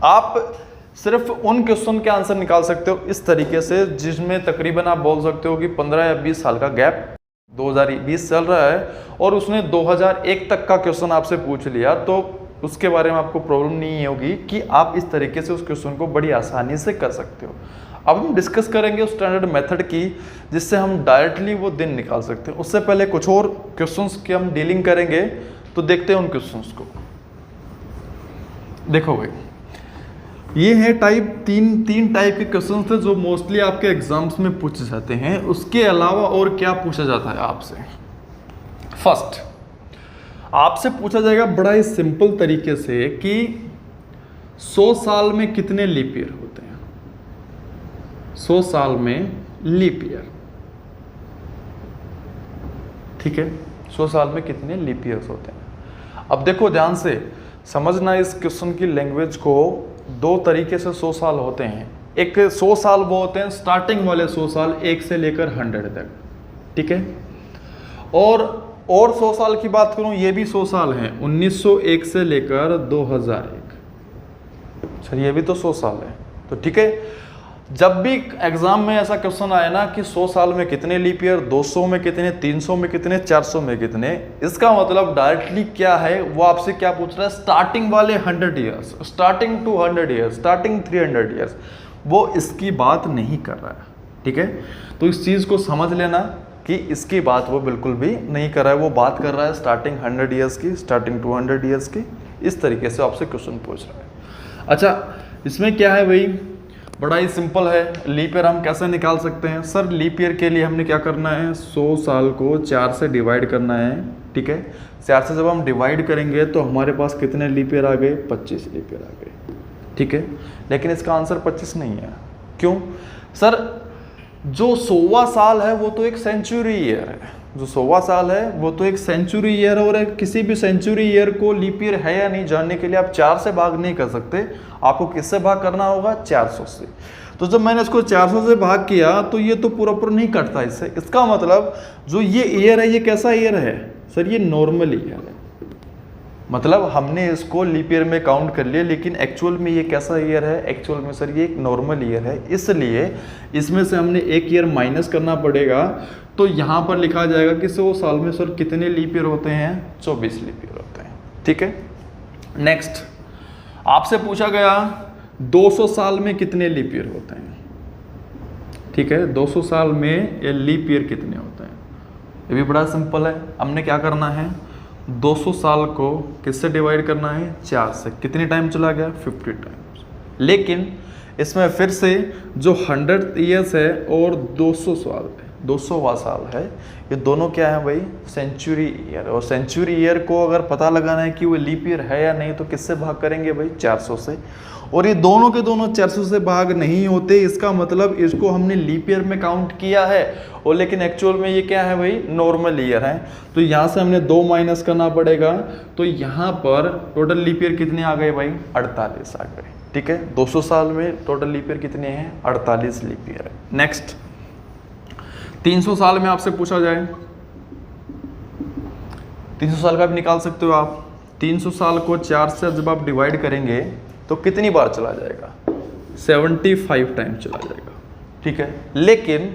आप सिर्फ उन क्वेश्चन के आंसर निकाल सकते हो इस तरीके से जिसमें तकरीबन आप बोल सकते हो कि 15 या 20 साल का गैप, 2020 चल रहा है और उसने 2001 तक का क्वेश्चन आपसे पूछ लिया तो उसके बारे में आपको प्रॉब्लम नहीं होगी कि आप इस तरीके से उस क्वेश्चन को बड़ी आसानी से कर सकते हो। अब हम डिस्कस करेंगे उस स्टैंडर्ड मेथड की जिससे हम डायरेक्टली वो दिन निकाल सकते हैं। उससे पहले कुछ और क्वेश्चंस की हम डीलिंग करेंगे, तो देखते हैं उन क्वेश्चंस को। देखो भाई, ये है तीन टाइप के क्वेश्चंस थे जो मोस्टली आपके एग्जाम्स में पूछे जाते हैं। उसके अलावा और क्या पूछा जाता है आपसे, फर्स्ट आपसे पूछा जाएगा बड़ा ही सिंपल तरीके से कि 100 साल में कितने लीप ईयर होते हैं। 100 साल में लीप ईयर, ठीक है, 100 साल में कितने लीप ईयर्स होते हैं। अब देखो ध्यान से समझना इस क्वेश्चन की लैंग्वेज को। 2 तरीके से 100 साल होते हैं। एक 100 साल वो होते हैं स्टार्टिंग वाले 100 साल 1 से लेकर 100 तक, ठीक है। और 100 साल की बात करूं, ये भी 100 साल हैं, 1901 से लेकर 2001। चलिए ये भी तो 100 साल है। तो ठीक है, जब भी एग्जाम में ऐसा क्वेश्चन आए ना कि 100 साल में कितने लीप ईयर, 200 में कितने, 300 में कितने, 400 में कितने, इसका मतलब डायरेक्टली क्या है, वो आपसे क्या पूछ रहा है, स्टार्टिंग वाले 100 years, starting 200 years, starting 300 years, वो इसकी बात नहीं कर रहा है, ठीक है। तो इस चीज़ को समझ लेना कि इसकी बात वो बिल्कुल भी नहीं कर रहा है, वो बात कर रहा है स्टार्टिंग 100 ईयर्स की, स्टार्टिंग 200 ईयर्स की। इस तरीके से आपसे क्वेश्चन पूछ रहा है। अच्छा, इसमें क्या है भाई, बड़ा ही सिंपल है। लीप ईयर हम कैसे निकाल सकते हैं सर? लीप ईयर के लिए हमने क्या करना है, 100 साल को 4 से डिवाइड करना है, ठीक है। 4 से जब हम डिवाइड करेंगे तो हमारे पास कितने लीप ईयर आ गए? 25 लीप ईयर आ गए, ठीक है। लेकिन इसका आंसर 25 नहीं है। क्यों सर? जो 100वां साल है वो तो एक सेंचुरी ईयर है, जो 100वां साल है वो तो एक सेंचुरी ईयर है, और किसी भी सेंचुरी ईयर को लीप ईयर है या नहीं जानने के लिए आप 4 से भाग नहीं कर सकते, आपको किससे भाग करना होगा? 400 से। तो जब मैंने इसको 400 से भाग किया तो ये तो पूरा नहीं कटता इससे। इसका मतलब जो ये ईयर है ये कैसा ईयर है सर? ये नॉर्मल ईयर है। मतलब हमने इसको लीप ईयर में काउंट कर लिया, लेकिन एक्चुअल में ये कैसा ईयर है? एक्चुअल में सर ये एक नॉर्मल ईयर है, इसलिए इसमें से हमने एक ईयर माइनस करना पड़ेगा। तो यहाँ पर लिखा जाएगा कि 100 साल में सर कितने लीप ईयर होते हैं? 24 लीप ईयर होते हैं, ठीक है। नेक्स्ट आपसे पूछा गया 200 साल में कितने लीप ईयर होते हैं, ठीक है। 200 साल में ये लीप ईयर कितने होते हैं? ये भी बड़ा सिंपल है। हमने क्या करना है, 200 साल को किससे डिवाइड करना है? 4 से। कितने टाइम चला गया? 50 टाइम्स। लेकिन इसमें फिर से जो 100 ईयर्स है और 200 साल है, 200वां साल है, ये दोनों क्या है भाई? Century year. और सेंचुरी ईयर को अगर पता लगाना है कि वो लीप ईयर है या नहीं तो किससे भाग करेंगे भाई? 400 से। और ये दोनों के दोनों 400 से भाग नहीं होते, इसका मतलब इसको हमने लीप ईयर में काउंट किया है, और लेकिन एक्चुअल में ये क्या है भाई? नॉर्मल ईयर है। तो यहाँ से हमने 2 माइनस करना पड़ेगा। तो यहाँ पर टोटल लीप ईयर कितने आ गए भाई? 48 आ गए, ठीक है। 200 साल में टोटल लीप ईयर कितने हैं? 48 लीप ईयर है। नेक्स्ट 300 साल में आपसे पूछा जाए, 300 साल का भी निकाल सकते हो आप। 300 साल को 4 से जब आप डिवाइड करेंगे तो कितनी बार चला जाएगा? 75 टाइम चला जाएगा, ठीक है। लेकिन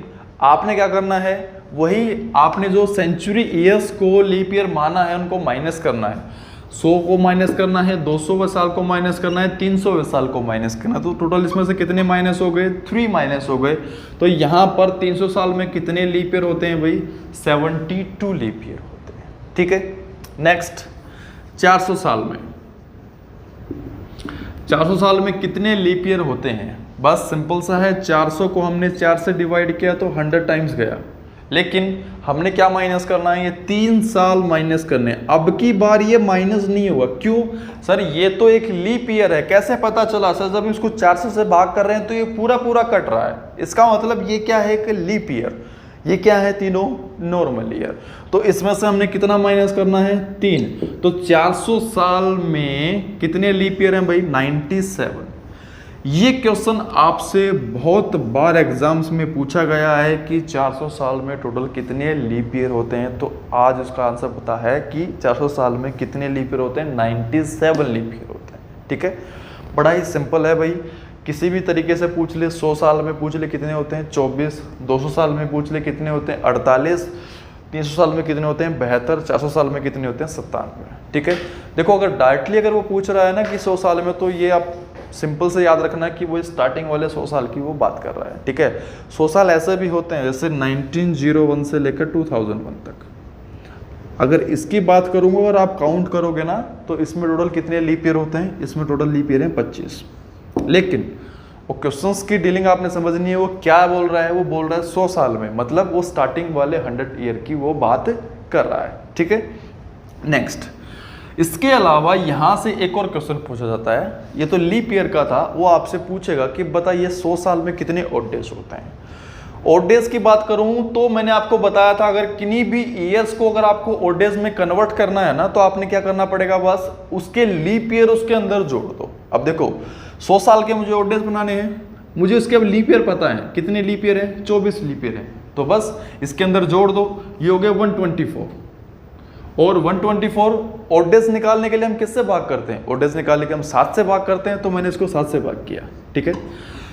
आपने क्या करना है, वही आपने जो सेंचुरी ईयर्स को लीप ईयर माना है उनको माइनस करना है। 100 को माइनस करना है, 200वें साल को माइनस करना है, 300वें साल को माइनस करना है। तो टोटल इसमें से कितने माइनस हो गए? 3 माइनस हो गए। तो यहाँ पर 300 साल में कितने लीप ईयर होते हैं भाई? 72 लीप ईयर होते हैं, ठीक है। नेक्स्ट 400 साल में, 400 साल में कितने लीप ईयर होते हैं? बस सिंपल सा है, 400 को हमने 4 से डिवाइड किया तो 100 टाइम्स गया। लेकिन हमने क्या माइनस करना है? ये 3 साल माइनस करने। अब की बार ये माइनस नहीं होगा। क्यों सर? ये तो एक लीप ईयर है। कैसे पता चला सर? जब इसको 400 से भाग कर रहे हैं तो ये पूरा कट रहा है। इसका मतलब ये क्या है? एक लीप ईयर। ये क्या है? तीनों नॉर्मल ईयर। तो इसमें से हमने कितना माइनस करना है? 3। तो 400 साल में कितने लीप ईयर हैं भाई? 97। ये क्वेश्चन आपसे बहुत बार एग्जाम्स में पूछा गया है कि 400 साल में टोटल कितने लीप ईयर होते हैं। तो आज उसका आंसर पता है कि 400 साल में कितने लीप ईयर होते हैं? 97 लीप ईयर होते हैं, ठीक है। बड़ा ही सिंपल है भाई, किसी भी तरीके से पूछ ले। 100 साल में पूछ ले कितने होते हैं? 24। 200 साल में पूछ ले कितने होते हैं? 48। 300 साल में कितने होते हैं? 72। 400 साल में कितने होते हैं? 97, ठीक है। देखो अगर डायरेक्टली अगर वो पूछ रहा है ना कि 100 साल में, तो ये आप सिंपल से याद रखना कि वो स्टार्टिंग वाले 100 साल की वो बात कर रहा है, ठीक है। 100 साल ऐसे भी होते हैं जैसे 1901 से लेकर 2001 तक। अगर इसकी बात करूंगा, अगर आप काउंट करोगे ना तो इसमें टोटल कितने लीप ईयर होते हैं? इसमें टोटल लीप ईयर हैं 25। लेकिन वो क्वेश्चंस की डीलिंग आपने समझनी है। वो क्या बोल रहा है? वो बोल रहा है 100 साल में, मतलब वो स्टार्टिंग वाले 100 ईयर की वो बात कर रहा है, ठीक है। नेक्स्ट इसके अलावा यहाँ से एक और क्वेश्चन पूछा जाता है। ये तो लीप ईयर का था। वो आपसे पूछेगा कि बताइए 100 साल में कितने ऑड डेज होते हैं। ऑड डेज की बात करूं तो मैंने आपको बताया था, अगर किन्हीं भी ईयर्स को अगर आपको ऑड डेज में कन्वर्ट करना है ना, तो आपने क्या करना पड़ेगा? बस उसके लीप ईयर उसके अंदर जोड़ दो। अब देखो 100 साल के मुझे ऑड डेज बनाने हैं, मुझे उसके अब लीप ईयर पता है। कितने लीप ईयर है? 24 लीप ईयर है। तो बस इसके अंदर जोड़ दो, ये हो गया 124। और 124 ऑड डेज निकालने के लिए हम किससे भाग करते हैं? ऑड डेज निकालने के लिए हम 7 से भाग करते हैं। तो मैंने इसको 7 से भाग किया, ठीक है।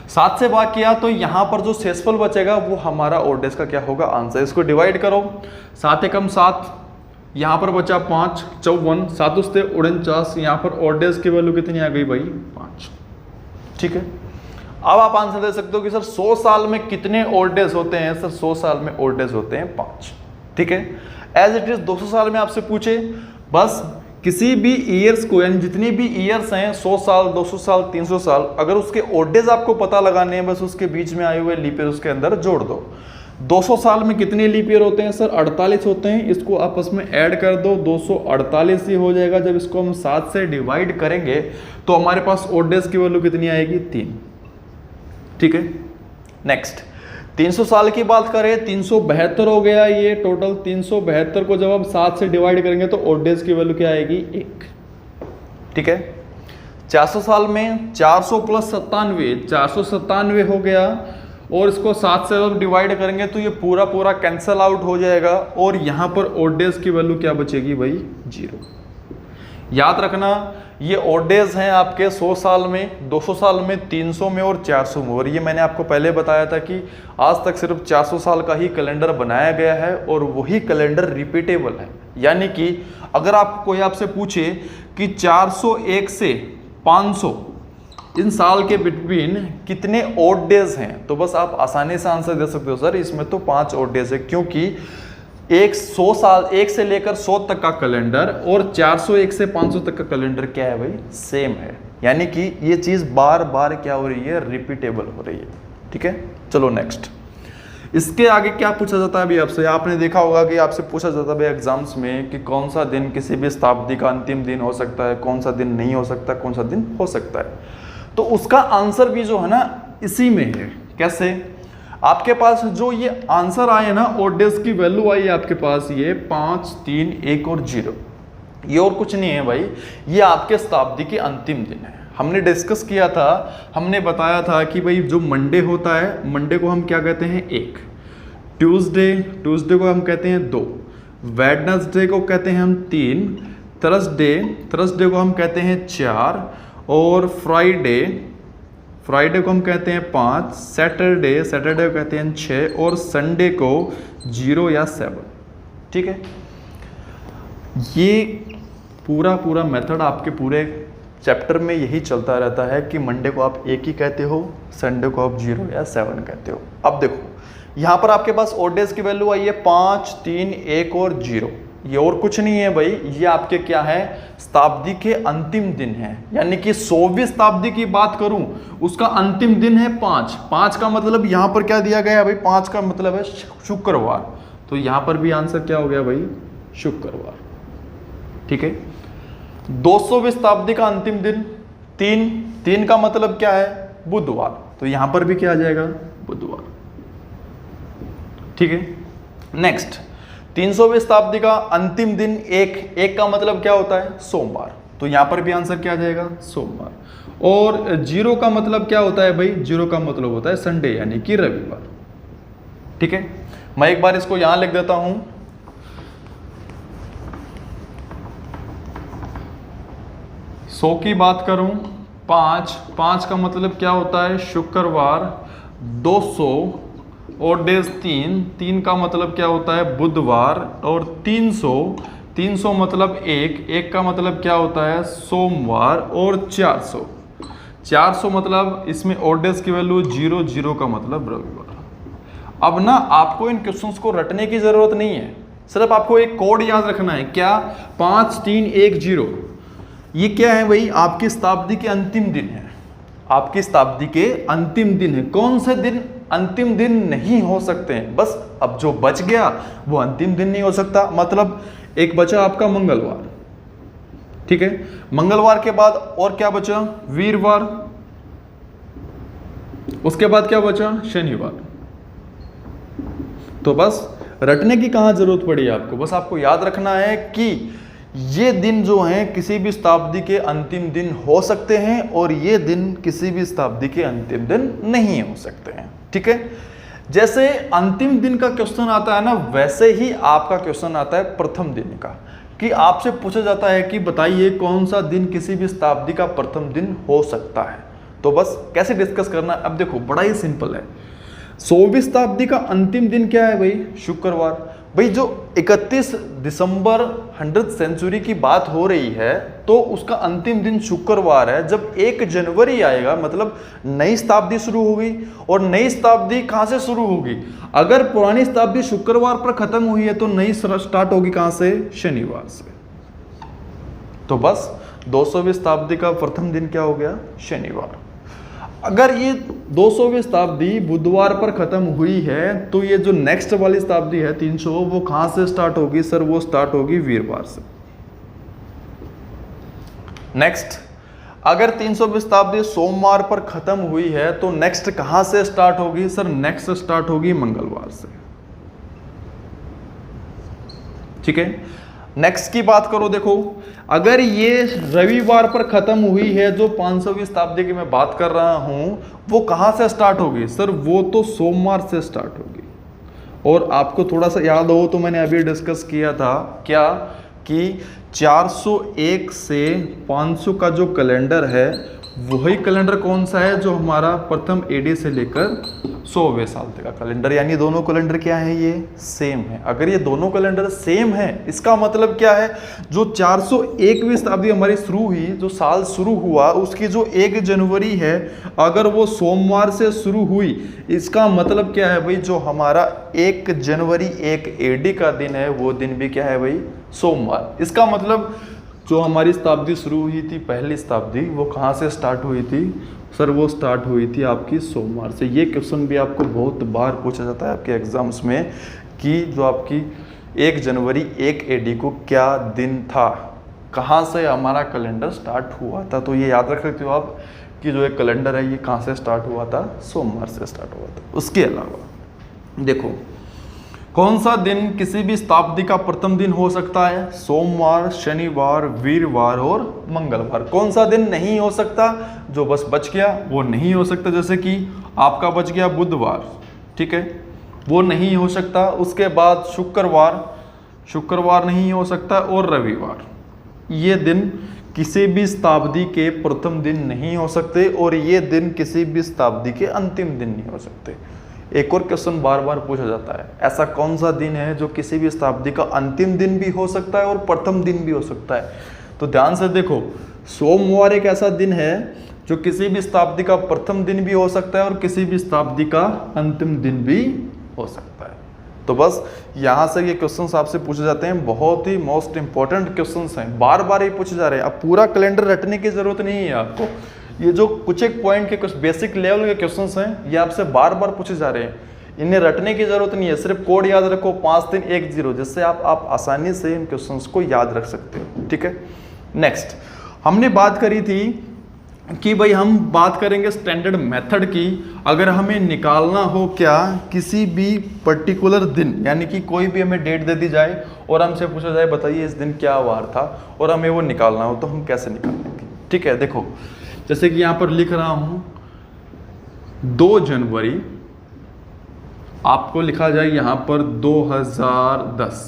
7 से भाग किया तो यहाँ पर जो शेषफल बचेगा वो हमारा ऑड डेज का क्या होगा? आंसर। इसको डिवाइड करो, 7 एकम 7, यहाँ पर बचा 5, 54, 7 उससे 49। यहाँ पर ऑड डेज की वैल्यू कितनी आ गई भाई? 5, ठीक है। अब आप आंसर दे सकते हो कि सर 100 साल में कितने ऑड डेज होते हैं? सर 100 साल में ऑड डेज होते हैं 5, ठीक है। एज इट इज 200 साल में आपसे पूछे, बस किसी भी ईयर्स को, यानी जितनी भी ईयर्स हैं 100 साल 200 साल 300 साल, अगर उसके ओड डेज आपको पता लगाने हैं, बस उसके बीच में आए हुए लीप ईयर उसके अंदर जोड़ दो। 200 साल में कितने लीप ईयर होते हैं सर? 48 होते हैं। इसको आपस में ऐड कर दो, 248 ही हो जाएगा। जब इसको हम 7 से डिवाइड करेंगे तो हमारे पास ओड डेज की वैल्यू कितनी आएगी? 3। ठीक है, नेक्स्ट 300 साल की बात करें, 372 हो गया ये टोटल। 372 को जब हम 7 से डिवाइड करेंगे तो ओड डेज की वैल्यू क्या आएगी? 1। ठीक है, 400 साल में 400 प्लस 97, 497 हो गया, और इसको 7 से जब डिवाइड करेंगे तो ये पूरा पूरा कैंसल आउट हो जाएगा, और यहाँ पर ओड डेज की वैल्यू क्या बचेगी भाई? 0। याद रखना, ये ओड डेज हैं आपके 100 साल में, 200 साल में, 300 में और 400 में। और ये मैंने आपको पहले बताया था कि आज तक सिर्फ 400 साल का ही कैलेंडर बनाया गया है, और वही कैलेंडर रिपीटेबल है। यानी कि अगर कोई आपसे पूछे कि 401 से 500 इन साल के बिटवीन कितने ओड डेज हैं, तो बस आप आसानी से आंसर दे सकते हो सर इसमें तो 5 ओड डेज है, क्योंकि 100 साल 1 से लेकर 100 तक का कैलेंडर और 401 से 500 तक का कैलेंडर क्या है भाई? सेम है। यानी कि ये चीज़ बार बार क्या हो रही है? रिपीटेबल हो रही है। ठीक है, चलो नेक्स्ट। इसके आगे क्या पूछा जाता है अभी आपसे? आपने देखा होगा कि आपसे पूछा जाता है भाई एग्जाम्स में कि कौन सा दिन किसी भी शताब्दी का अंतिम दिन हो सकता है, कौन सा दिन नहीं हो सकता, कौन सा दिन हो सकता है। तो उसका आंसर भी जो है ना इसी में है। कैसे? आपके पास जो ये आंसर आए ना, ओड डेज की वैल्यू आई है आपके पास ये 5, 3, 1 और 0। ये और कुछ नहीं है भाई, ये आपके शताब्दी के अंतिम दिन है। हमने डिस्कस किया था, हमने बताया था कि भाई जो मंडे होता है, मंडे को हम क्या कहते हैं? 1। ट्यूसडे को हम कहते हैं 2। वेडनेसडे को कहते हैं हम 3। थर्सडे को हम कहते हैं 4। और फ्राइडे को हम कहते हैं 5। सैटरडे को कहते हैं 6। और संडे को 0 या 7। ठीक है, ये पूरा मेथड आपके पूरे चैप्टर में यही चलता रहता है कि मंडे को आप 1 ही कहते हो, संडे को आप 0 या 7 कहते हो। अब देखो यहाँ पर आपके पास ओड डेज की वैल्यू आई है 5, 3, 1 और 0। ये और कुछ नहीं है भाई, ये आपके क्या है? शताब्दी के अंतिम दिन है। यानी कि 100वीं शताब्दी की बात करूं, उसका अंतिम दिन है 5। 5 का मतलब यहां पर क्या दिया गया है भाई? 5 का मतलब है शुक्रवार। तो यहां पर भी आंसर क्या हो गया भाई? शुक्रवार। ठीक है, 200वीं शताब्दी का अंतिम दिन 3 का मतलब क्या है? बुधवार। तो यहां पर भी क्या आ जाएगा? बुधवार। ठीक है, नेक्स्ट 300वीं शताब्दी का अंतिम दिन 1 का मतलब क्या होता है? सोमवार। तो यहां पर भी आंसर क्या आ जाएगा? सोमवार। और 0 का मतलब क्या होता है भाई? 0 का मतलब होता है संडे, यानी कि रविवार। ठीक है, मैं एक बार इसको यहां लिख देता हूं। 100 की बात करूं, 5 का मतलब क्या होता है? शुक्रवार। 200 ओड डेज 3 का मतलब क्या होता है? बुधवार। और 300 मतलब 1 का मतलब क्या होता है? सोमवार। और 400 मतलब इसमें ओड डेज की वैल्यू 0 का मतलब रविवार। अब ना आपको इन क्वेश्चंस को रटने की जरूरत नहीं है, सिर्फ आपको एक कोड याद रखना है। क्या? 5, 3, 1, 0। ये क्या है भाई? आपकी शताब्दी के अंतिम दिन है। आपकी शताब्दी के अंतिम दिन है। कौन से दिन अंतिम दिन नहीं हो सकते हैं? बस अब जो बच गया वो अंतिम दिन नहीं हो सकता। मतलब एक बचा आपका मंगलवार। ठीक है, मंगलवार के बाद और क्या बचा? वीरवार। उसके बाद क्या बचा? शनिवार। तो बस रटने की कहां जरूरत पड़ी आपको? बस आपको याद रखना है कि ये दिन जो हैं किसी भी शताब्दी के अंतिम दिन हो सकते हैं, और ये दिन किसी भी शताब्दी के अंतिम दिन नहीं हो सकते हैं। ठीक है, जैसे अंतिम दिन का क्वेश्चन आता है ना, वैसे ही आपका क्वेश्चन आता है प्रथम दिन का, कि आपसे पूछा जाता है कि बताइए कौन सा दिन किसी भी शताब्दी का प्रथम दिन हो सकता है। तो बस कैसे डिस्कस करना है? अब देखो बड़ा ही सिंपल है। 100वीं शताब्दी का अंतिम दिन क्या है भाई? शुक्रवार। भाई जो 31 दिसंबर 100th सेंचुरी की बात हो रही है, तो उसका अंतिम दिन शुक्रवार है। जब 1 जनवरी आएगा मतलब नई शताब्दी शुरू होगी। और नई शताब्दी कहां से शुरू होगी? अगर पुरानी शताब्दी शुक्रवार पर खत्म हुई है तो नई स्टार्ट होगी कहां से? शनिवार से। तो बस 200वीं शताब्दी का प्रथम दिन क्या हो गया? शनिवार। अगर ये 200वीं शताब्दी बुधवार पर खत्म हुई है तो ये जो नेक्स्ट वाली शताब्दी है 300, वो कहां से स्टार्ट होगी सर? वो स्टार्ट होगी वीरवार से। नेक्स्ट, अगर 300वीं शताब्दी सोमवार पर खत्म हुई है तो नेक्स्ट कहां से स्टार्ट होगी सर? नेक्स्ट स्टार्ट होगी मंगलवार से। ठीक है, नेक्स्ट की बात करो, देखो अगर ये रविवार पर खत्म हुई है, जो 500वीं शताब्दी की मैं बात कर रहा हूं, वो कहां से स्टार्ट होगी सर? वो तो सोमवार से स्टार्ट होगी। और आपको थोड़ा सा याद हो तो मैंने अभी डिस्कस किया था क्या कि 401 से 500 का जो कैलेंडर है वही कैलेंडर कौन सा है? जो हमारा प्रथम एडी से लेकर 100वें साल तक का कैलेंडर, यानी दोनों कैलेंडर क्या है? ये सेम है। अगर ये दोनों कैलेंडर सेम है, इसका मतलब क्या है? जो 401वीं शताब्दी हमारी शुरू हुई, जो साल शुरू हुआ, उसकी जो 1 जनवरी है, अगर वो सोमवार से शुरू हुई, इसका मतलब क्या है भाई? जो हमारा 1 जनवरी 1 एडी का दिन है, वो दिन भी क्या है भाई? सोमवार। इसका मतलब जो हमारी शताब्दी शुरू हुई थी, पहली शताब्दी, वो कहाँ से स्टार्ट हुई थी सर? वो स्टार्ट हुई थी आपकी सोमवार से। ये क्वेश्चन भी आपको बहुत बार पूछा जाता है आपके एग्जाम्स में कि जो आपकी 1 जनवरी 1 एडी को क्या दिन था, कहाँ से हमारा कैलेंडर स्टार्ट हुआ था। तो ये याद रख सकते हो आप कि जो एक कैलेंडर है ये कहाँ से स्टार्ट हुआ था? सोमवार से स्टार्ट हुआ था। उसके अलावा देखो, कौन सा दिन किसी भी शताब्दी का प्रथम दिन हो सकता है? सोमवार, शनिवार, वीरवार और मंगलवार। कौन सा दिन नहीं हो सकता? जो बस बच गया वो नहीं हो सकता। जैसे कि आपका बच गया बुधवार, ठीक है, वो नहीं हो सकता। उसके बाद शुक्रवार नहीं हो सकता, और रविवार। ये दिन किसी भी शताब्दी के प्रथम दिन नहीं हो सकते, और ये दिन किसी भी शताब्दी के अंतिम दिन नहीं हो सकते। एक और क्वेश्चन बार बार पूछा जाता है, ऐसा कौन सा दिन है जो किसी भी शताब्दी का अंतिम दिन भी हो सकता है और प्रथम दिन भी हो सकता है? तो ध्यान से देखो, सोमवार एक ऐसा दिन है जो किसी भी शताब्दी का प्रथम दिन भी हो सकता है और किसी भी शताब्दी का अंतिम दिन भी हो सकता है। तो बस यहाँ से ये क्वेश्चंस आपसे पूछे जाते हैं, बहुत ही मोस्ट इंपॉर्टेंट क्वेश्चंस हैं, बार बार ये पूछे जा रहे हैं। अब पूरा कैलेंडर रटने की जरूरत नहीं है आपको, ये जो कुछ एक पॉइंट के कुछ बेसिक लेवल के क्वेश्चंस हैं, ये आपसे बार बार पूछे जा रहे हैं। इन्हें रटने की जरूरत नहीं है, सिर्फ कोड याद रखो 5310, जिससे आप आसानी से इन क्वेश्चंस को याद रख सकते हो। ठीक है, नेक्स्ट हमने बात करी थी कि भाई हम बात करेंगे स्टैंडर्ड मेथड की। अगर हमें निकालना हो क्या किसी भी पर्टिकुलर दिन, यानी कि कोई भी हमें डेट दे दी जाए और हमसे पूछा जाए बताइए इस दिन क्या वार था, और हमें वो निकालना हो, तो हम कैसे निकालेंगे? ठीक है, देखो जैसे कि यहाँ पर लिख रहा हूँ 2 जनवरी, आपको लिखा जाए यहाँ पर 2010,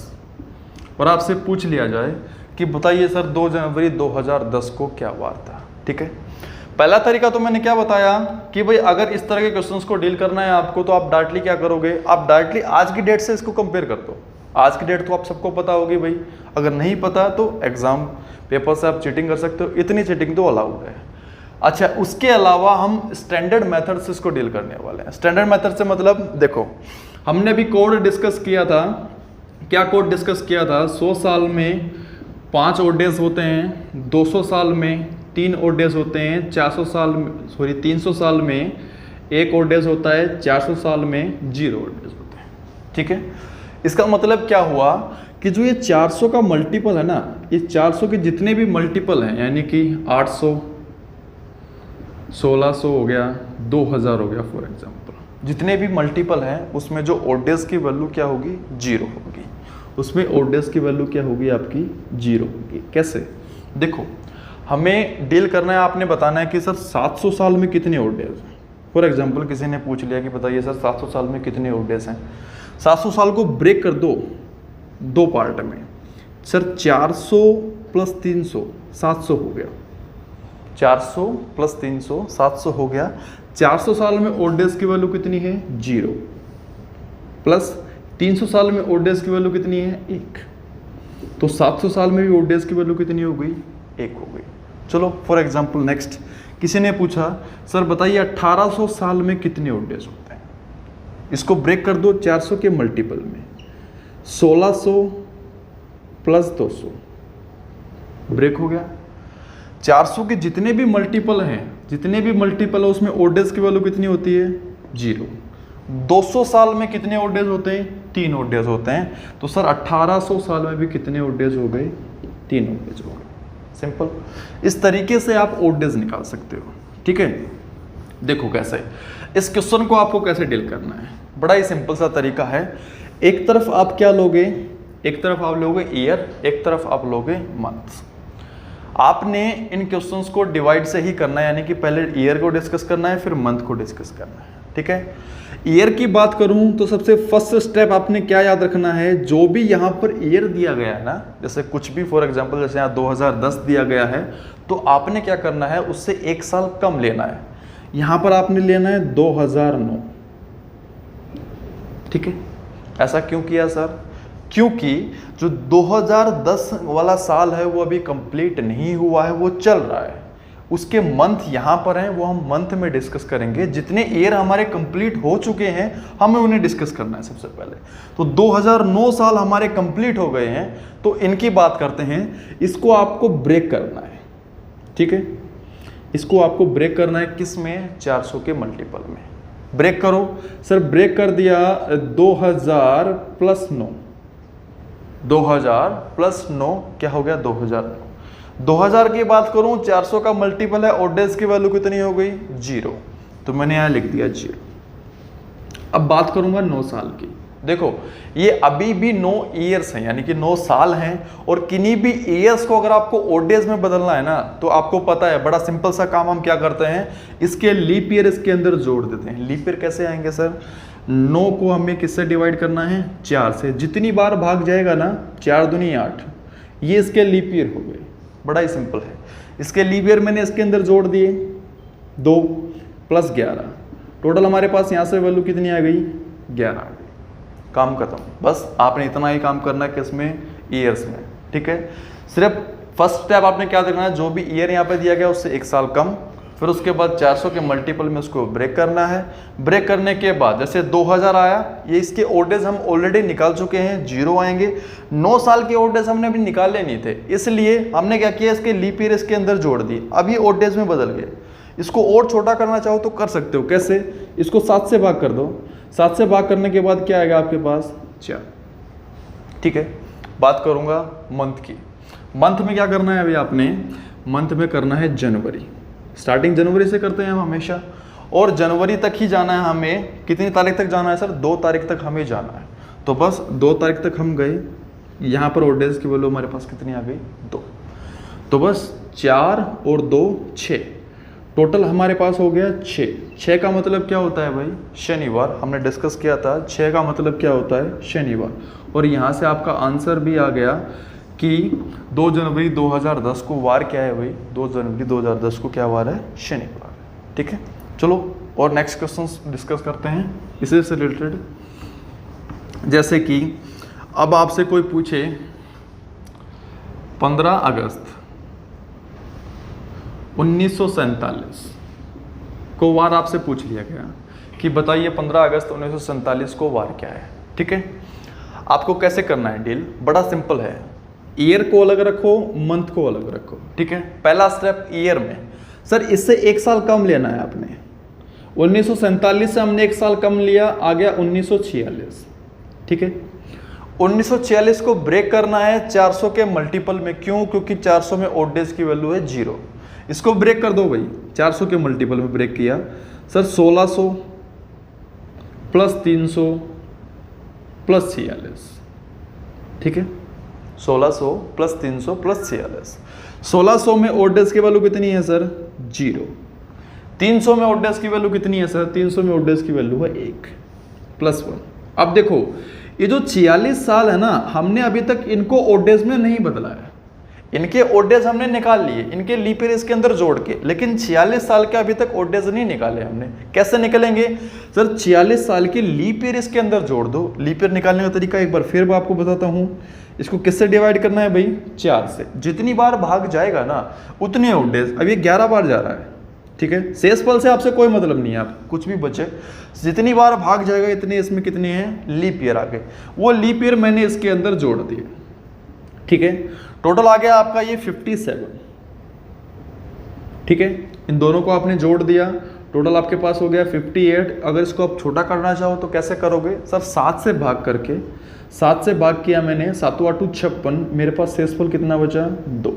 और आपसे पूछ लिया जाए कि बताइए सर 2 जनवरी 2010 को क्या वार था। ठीक है, पहला तरीका तो मैंने क्या बताया कि भाई अगर इस तरह के क्वेश्चंस को डील करना है आपको, तो आप डायरेक्टली क्या करोगे? आप डायरेक्टली आज की डेट से इसको कंपेयर कर दो। आज की डेट तो आप सबको पता होगी भाई, अगर नहीं पता तो एग्जाम पेपर से आप चीटिंग कर सकते हो, इतनी चीटिंग तो अलाउड है। अच्छा, उसके अलावा हम स्टैंडर्ड मेथड से इसको डील करने वाले हैं। स्टैंडर्ड मेथड से मतलब देखो, हमने भी कोड डिस्कस किया था। क्या कोड डिस्कस किया था? 100 साल में 5 ओड डेज होते हैं, 200 साल में 3 ओड डेज होते हैं, 300 साल में 1 ओड डेज होता है, 400 साल में 0 ओड डेज होते हैं। ठीक है, इसका मतलब क्या हुआ कि जो ये 400 का मल्टीपल है ना, ये 400 के जितने भी मल्टीपल हैं, यानी कि 800, 1600 हो गया, 2000 हो गया फॉर एग्जांपल, जितने भी मल्टीपल हैं उसमें जो ओड डेज की वैल्यू क्या होगी? 0 होगी। उसमें ओड डेज की वैल्यू क्या होगी? आपकी 0 होगी। कैसे? देखो, हमें डील करना है, आपने बताना है कि सर 700 साल में कितने ओड डेज हैं। फॉर एग्जांपल किसी ने पूछ लिया कि बताइए सर 700 साल में कितने ओड डेज हैं। 700 साल को ब्रेक कर दो 2 पार्ट में। सर 400 प्लस 300 700 हो गया, 400 प्लस 300 700 हो गया। 400 साल में ओड डेज की वैल्यू कितनी है? 0, प्लस 300 साल में ओड डेज की वैल्यू कितनी है? 1। तो 700 साल में भी ओड डेज की वैल्यू कितनी हो गई? 1 हो गई। चलो फॉर एग्जांपल नेक्स्ट, किसी ने पूछा सर बताइए 1800 साल में कितने ओड डेज होते हैं। इसको ब्रेक कर दो 400 के मल्टीपल में, 1600 प्लस 200 ब्रेक हो गया। 400 के जितने भी मल्टीपल हैं, जितने भी मल्टीपल है उसमें ओड डेज की वैल्यू कितनी होती है? 0। 200 साल में कितने ओड डेज होते हैं? 3 ओड डेज होते हैं। तो सर 1800 साल में भी कितने ओड डेज हो गए? 3 ओड डेज हो गए। सिंपल। इस तरीके से आप ओड डेज निकाल सकते हो। ठीक है, देखो कैसे इस क्वेश्चन को आपको कैसे डील करना है। बड़ा ही सिंपल सा तरीका है। एक तरफ आप क्या लोगे? एक तरफ आप लोगे ईयर, एक तरफ आप लोगे मंथ। आपने इन क्वेश्चंस को डिवाइड से ही करना है, यानी कि पहले ईयर को डिस्कस करना है, फिर मंथ को डिस्कस करना है। ठीक है, ईयर की बात करूं तो सबसे फर्स्ट स्टेप आपने क्या याद रखना है? जो भी यहां पर ईयर दिया गया है ना, जैसे कुछ भी फॉर एग्जांपल जैसे यहाँ 2010 दिया गया है, तो आपने क्या करना है? उससे 1 साल कम लेना है। यहां पर आपने लेना है 2009। ठीक है, ऐसा क्यों किया सर? क्योंकि जो 2010 वाला साल है वो अभी कंप्लीट नहीं हुआ है, वो चल रहा है। उसके मंथ यहाँ पर हैं, वो हम मंथ में डिस्कस करेंगे। जितने ईयर हमारे कंप्लीट हो चुके हैं हमें उन्हें डिस्कस करना है सबसे पहले। तो 2009 साल हमारे कंप्लीट हो गए हैं, तो इनकी बात करते हैं। इसको आपको ब्रेक करना है। ठीक है, इसको आपको ब्रेक करना है किस में? 400 के मल्टीपल में। ब्रेक करो सर। ब्रेक कर दिया 2000 + 9। 2000 + 9 क्या हो गया? 2009। 2000 की बात करूं, 400 का मल्टीपल है, ओड डेज की वैल्यू कितनी हो गई? 0। तो मैंने यहां लिख दिया 0। अब बात करूंगा 9 साल की। देखो ये अभी भी 9 ईयर्स हैं, यानी कि 9 साल हैं। और किन्हीं भी ईयर्स को अगर आपको ओड डेज में बदलना है ना, तो आपको पता है बड़ा सिंपल सा काम हम क्या करते हैं? इसके लीप ईयर इसके अंदर जोड़ देते हैं। लीप ईयर कैसे आएंगे सर? 9 को हमें किससे डिवाइड करना है? 4 से। जितनी बार भाग जाएगा ना, 4 दूनी 8, ये इसके लीप ईयर हो गए। बड़ा ही सिंपल है। इसके लीप ईयर मैंने इसके अंदर जोड़ दिए 2 + 11। टोटल हमारे पास यहाँ से वैल्यू कितनी आ गई? 11 आ गई। काम खत्म। बस आपने इतना ही काम करना है किसमें? ईयर्स में। ठीक है, सिर्फ फर्स्ट स्टेप आपने क्या देखना है? जो भी ईयर यहाँ पे दिया गया उससे 1 साल कम, फिर उसके बाद 400 के मल्टीपल में उसको ब्रेक करना है। ब्रेक करने के बाद जैसे 2000 आया, ये इसके ओड डेज हम ऑलरेडी निकाल चुके हैं, 0 आएंगे। 9 साल के ओड डेज हमने अभी निकाले नहीं थे, इसलिए हमने क्या किया? इसके लीप ईयर इसके अंदर जोड़ दिए। अब ये ओड डेज में बदल गए। इसको और छोटा करना चाहो तो कर सकते हो। कैसे? इसको 7 से भाग कर दो। 7 से भाग करने के बाद क्या आएगा आपके पास? 4। ठीक है, बात करूंगा मंथ की। मंथ में क्या करना है? अभी आपने मंथ में करना है जनवरी। स्टार्टिंग जनवरी से करते हैं हम हमेशा, और जनवरी तक ही जाना है हमें। कितनी तारीख तक जाना है सर? 2 तारीख तक हमें जाना है। तो बस 2 तारीख तक हम गए। यहाँ पर ओड डेज की वैल्यू हमारे पास कितनी आ गई? 2। तो बस 4 और 2 6, टोटल हमारे पास हो गया 6। 6 का मतलब क्या होता है भाई? शनिवार। हमने डिस्कस किया था 6 का मतलब क्या होता है? शनिवार। और यहाँ से आपका आंसर भी आ गया कि 2 जनवरी 2010 को वार क्या है भाई? 2 जनवरी 2010 को क्या वार है? शनिवार। ठीक है, चलो और नेक्स्ट क्वेश्चन डिस्कस करते हैं इसी से रिलेटेड। जैसे कि अब आपसे कोई पूछे 15 अगस्त 1947 को वार आपसे पूछ लिया गया कि बताइए 15 अगस्त 1947 को वार क्या है। ठीक है, आपको कैसे करना है डील? बड़ा सिंपल है। ईयर को अलग रखो, मंथ को अलग रखो। ठीक है, पहला स्टेप ईयर में। सर इससे 1 साल कम लेना है आपने। 1947 से हमने 1 साल कम लिया, आ गया 1946। ठीक है, 1946 को ब्रेक करना है 400 के मल्टीपल में। क्यों? क्योंकि 400 में ओड डेज की वैल्यू है 0। इसको ब्रेक कर दो भाई। 400 के मल्टीपल में ब्रेक किया सर 1600 + 300 + 46। ठीक है, 1600 + 300 + 46। 1600 में ओड डेज की वैल्यू कितनी है सर? 0। 300 में ओड डेज की वैल्यू कितनी है सर? 300 में ओड डेज की वैल्यू है 1 + 1। अब देखो ये जो 46 साल है ना, हमने अभी तक इनको ओड डेज में नहीं बदला है। इनके ओड डेज हमने निकाल लिए, इनके लीप ईयर इसके अंदर जोड़ के, लेकिन 46 साल के अभी तक ओड डेज नहीं निकाले हमने। कैसे निकलेंगे सर? 46 साल के लीप ईयर इसके अंदर जोड़ दो। लीप ईयर निकालने का तरीका एक बार फिर मैं आपको बताता हूँ। इसको किससे डिवाइड करना है भाई? 4 से। जितनी बार भाग जाएगा ना उतने ओड डेज। अब ये 11 बार जा रहा है। ठीक है, शेषफल से आपसे कोई मतलब नहीं है, आप कुछ भी बचे, जितनी बार भाग जाएगा इतने इसमें कितने हैं? लीप ईयर आ गए। वो लीप ईयर मैंने इसके अंदर जोड़ दिए। ठीक है, टोटल आ गया आपका ये 57, ठीक है। इन दोनों को आपने जोड़ दिया, टोटल आपके पास हो गया 58। अगर इसको आप छोटा करना चाहो तो कैसे करोगे सर, 7 से भाग करके, 7 से भाग किया मैंने, 7 8 56, मेरे पास शेषफल कितना बचा 2।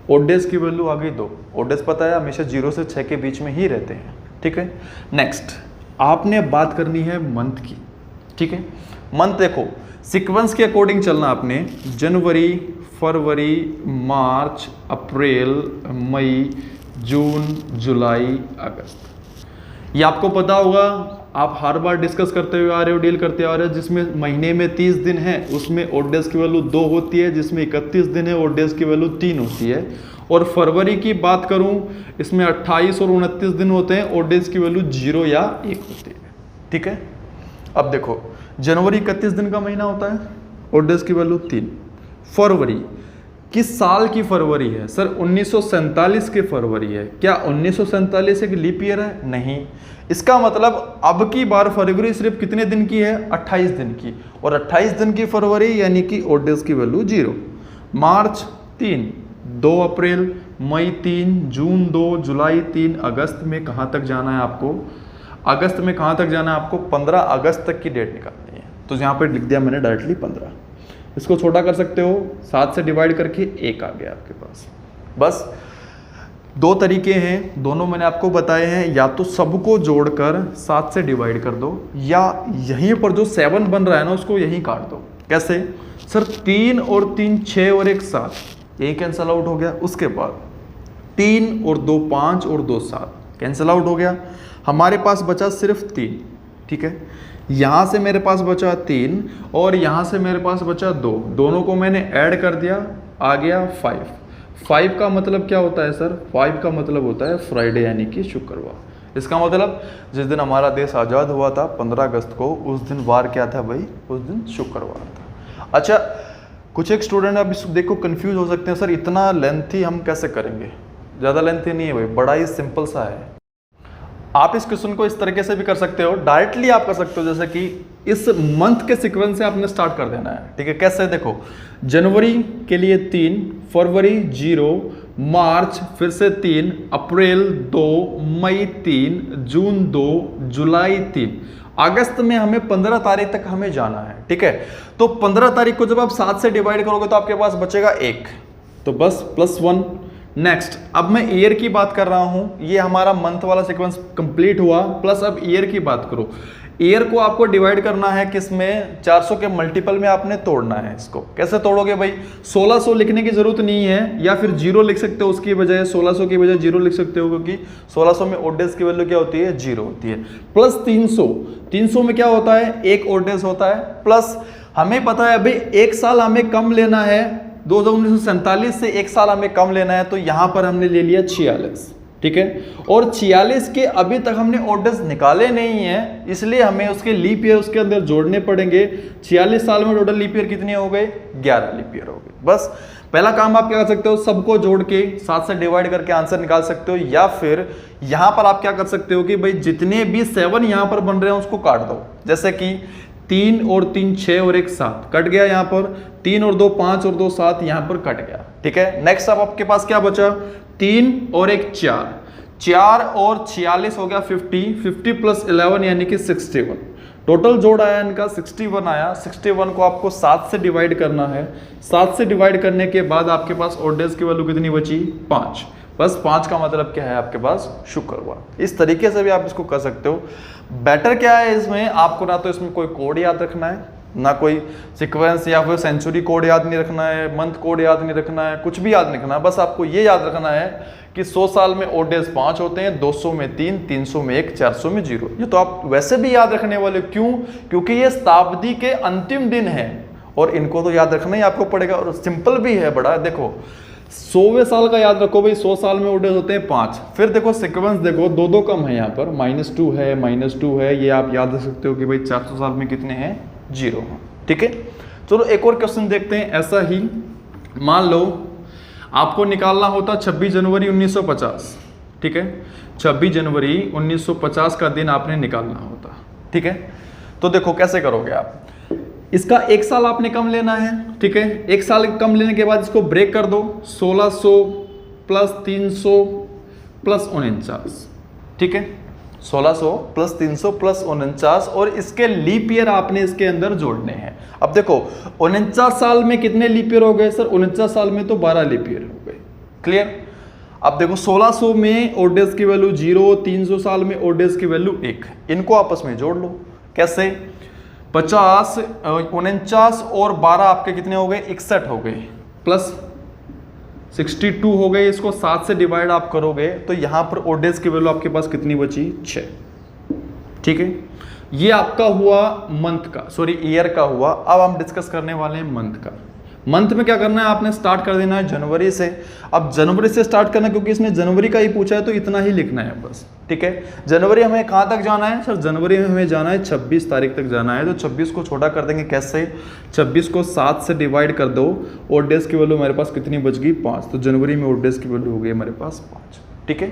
ओड डेज की वैल्यू आ गई 2। ओड डेज पता है हमेशा 0 से 6 के बीच में ही रहते हैं, ठीक है। नेक्स्ट आपने बात करनी है मंथ की, ठीक है। मंथ देखो सीक्वेंस के अकॉर्डिंग चलना आपने, जनवरी, फरवरी, मार्च, अप्रैल, मई, जून, जुलाई, अगस्त। ये आपको पता होगा, आप हर बार डिस्कस करते हुए आ रहे हो, डील करते आ रहे हो। जिसमें महीने में 30 दिन है उसमें ओड डेज की वैल्यू 2 होती है, जिसमें 31 दिन है ओड डेज की वैल्यू 3 होती है। और फरवरी की बात करूं इसमें 28 और 29 दिन होते हैं, ओड डेज की वैल्यू 0 या 1 होती है, ठीक है। अब देखो जनवरी 31 दिन का महीना होता है, ओड डेज की वैल्यू 3। फरवरी किस साल की फरवरी है सर, 1947 की फरवरी है। क्या 1947 एक लीप ईयर है? नहीं। इसका मतलब अब की बार फरवरी सिर्फ कितने दिन की है, 28 दिन की, और 28 दिन की फरवरी यानी कि ओड डेज की वैल्यू 0। मार्च 3, 2 अप्रैल, मई 3, जून 2, जुलाई 3, अगस्त में कहाँ तक जाना है आपको, अगस्त में कहाँ तक जाना है आपको, 15 अगस्त तक की डेट निकालनी है। तो यहाँ पर लिख दिया मैंने डायरेक्टली 15। इसको छोटा कर सकते हो, 7 से डिवाइड करके 1 आ गया आपके पास। बस 2 तरीके हैं, दोनों मैंने आपको बताए हैं, या तो सबको जोड़कर 7 से डिवाइड कर दो, या यहीं पर जो 7 बन रहा है ना उसको यहीं काट दो। कैसे सर, 3 और 3 6 और 1 7, यही कैंसल आउट हो गया। उसके बाद 3 और 2 5 और 2 7 कैंसल आउट हो गया। हमारे पास बचा सिर्फ 3, ठीक है। यहाँ से मेरे पास बचा 3 और यहाँ से मेरे पास बचा 2, दोनों को मैंने ऐड कर दिया, आ गया 5। 5 का मतलब क्या होता है सर, 5 का मतलब होता है फ्राइडे यानी कि शुक्रवार। इसका मतलब जिस दिन हमारा देश आज़ाद हुआ था 15 अगस्त को, उस दिन वार क्या था भाई, उस दिन शुक्रवार था। अच्छा, कुछ एक स्टूडेंट अब इसको देखो कंफ्यूज हो सकते हैं, सर इतना लेंथी हम कैसे करेंगे। ज़्यादा लेंथी नहीं है भाई, बड़ा ही सिंपल सा है। आप इस क्वेश्चन को इस तरीके से भी कर सकते हो, डायरेक्टली आप कर सकते हो, जैसे कि इस मंथ के सीक्वेंस से आपने स्टार्ट कर देना है, ठीक है। कैसे, देखो जनवरी के लिए 3, फरवरी 0, मार्च फिर से 3, अप्रैल 2, मई 3, जून 2, जुलाई 3, अगस्त में हमें 15 तारीख तक हमें जाना है, ठीक है। तो 15 तारीख को जब आप 7 से डिवाइड करोगे तो आपके पास बचेगा 1, तो बस +1। नेक्स्ट अब मैं ईयर की बात कर रहा हूं, ये हमारा मंथ वाला सीक्वेंस कंप्लीट हुआ, प्लस अब ईयर की बात करो। ईयर को आपको डिवाइड करना है किसमें, 400 के मल्टीपल में आपने तोड़ना है। इसको कैसे तोड़ोगे भाई, 1600 लिखने की जरूरत नहीं है, या फिर 0 लिख सकते हो, उसकी बजाय 1600 की बजाय 0 लिख सकते हो, क्योंकि 1600 में ओड डेज की वैल्यू क्या होती है, 0 होती है। प्लस 300, 300 में क्या होता है, 1 ओड डेज होता है। प्लस हमें पता है भाई 1 साल हमें कम लेना है, 1947 से 1 साल हमें कम लेना है, तो यहां पर हमने ले लिया 46, ठीक है। और 46 के अभी तक हमने ओड डेज निकाले नहीं है, इसलिए हमें उसके लीप ईयर उसके अंदर जोड़ने पड़ेंगे। 46 साल में टोटल लीप ईयर कितने हो गए, 11 लीप ईयर हो गए। बस पहला काम आप क्या कर सकते हो, सबको जोड़ के 7 से डिवाइड करके आंसर निकाल सकते हो, या फिर यहां पर आप क्या कर सकते हो कि भाई जितने भी 7 यहां पर बन रहे हैं उसको काट दो। जैसे कि 3 और 3 6 और 1 7 कट गया, यहाँ पर 3 और 2 5 और 2 7 यहाँ पर कट गया, ठीक है। नेक्स्ट अब आपके पास क्या बचा, 3 और 1 4, 4 और 46 हो गया 50, 50 प्लस 11 यानी कि 61। टोटल जोड़ आया इनका 61 आया। 61 को आपको 7 से डिवाइड करना है, 7 से डिवाइड करने के बाद आपके पास ओड डेज की वैल्यू कितनी बची, 5। बस 5 का मतलब क्या है आपके पास, शुक्रवार। इस तरीके से भी आप इसको कर सकते हो। बेटर क्या है इसमें, आपको ना तो इसमें कोई कोड याद रखना है, ना कोई सीक्वेंस या फिर सेंचुरी कोड याद नहीं रखना है, मंथ कोड याद नहीं रखना है, कुछ भी याद नहीं रखना है। बस आपको ये याद रखना है कि 100 साल में ओड डेज 5 होते हैं, 200 में 3, 300 में 1, 400 में 0। ये तो आप वैसे भी याद रखने वाले, क्यों, क्योंकि ये शताब्दी के अंतिम दिन है और इनको तो याद रखना ही आपको पड़ेगा। और सिंपल भी है बड़ा, देखो 100वें साल का याद रखो भाई, 100 साल में ओड डेज होते हैं 5। फिर देखो सीक्वेंस देखो, 2 कम है यहाँ पर, -2 है, -2 है, ये आप याद रख सकते हो कि भाई 400 साल में कितने हैं, 0 हैं, ठीक है। चलो एक और क्वेश्चन देखते हैं। ऐसा ही मान लो आपको निकालना होता 26 जनवरी 1950, ठीक है। 26 जनवरी 1950 का दिन आपने निकालना होता, ठीक है। तो देखो कैसे करोगे आप, इसका एक साल आपने कम लेना है, ठीक है। एक साल कम लेने के बाद इसको ब्रेक कर दो, 1600 प्लस 300 प्लस 49, ठीक है। 1600 प्लस 300 प्लस 49 और इसके लीप ईयर आपने इसके अंदर जोड़ने हैं। अब देखो 49 साल में कितने लीप ईयर हो गए सर? 49 साल में तो 12 लीप ईयर हो गए, क्लियर। अब देखो 1600 में ओड डेज की वैल्यू 0, 300 साल में ओड डेज की वैल्यू 1, इनको आपस में जोड़ लो। कैसे? 50, 49 और 12 आपके कितने हो गए? 61 हो गए, प्लस 62 हो गए। इसको 7 से डिवाइड आप करोगे तो यहां पर ओड डेज की वैल्यू आपके पास कितनी बची? 6, ठीक है। ये आपका हुआ मंथ का, सॉरी ईयर का हुआ। अब हम डिस्कस करने वाले हैं मंथ का। मंथ में क्या करना है? आपने स्टार्ट कर देना है जनवरी से। अब जनवरी से स्टार्ट करना, क्योंकि इसने जनवरी का ही पूछा है तो इतना ही लिखना है बस, ठीक है। जनवरी हमें कहाँ तक जाना है सर? जनवरी में हमें जाना है 26 तारीख तक जाना है। तो 26 को छोटा कर देंगे, कैसे? 26 को 7 से डिवाइड कर दो, ओड डेज की वैल्यू हमारे पास कितनी बच गई? 5। तो जनवरी में ओड डेज की वैल्यू हो गई हमारे पास 5, ठीक है।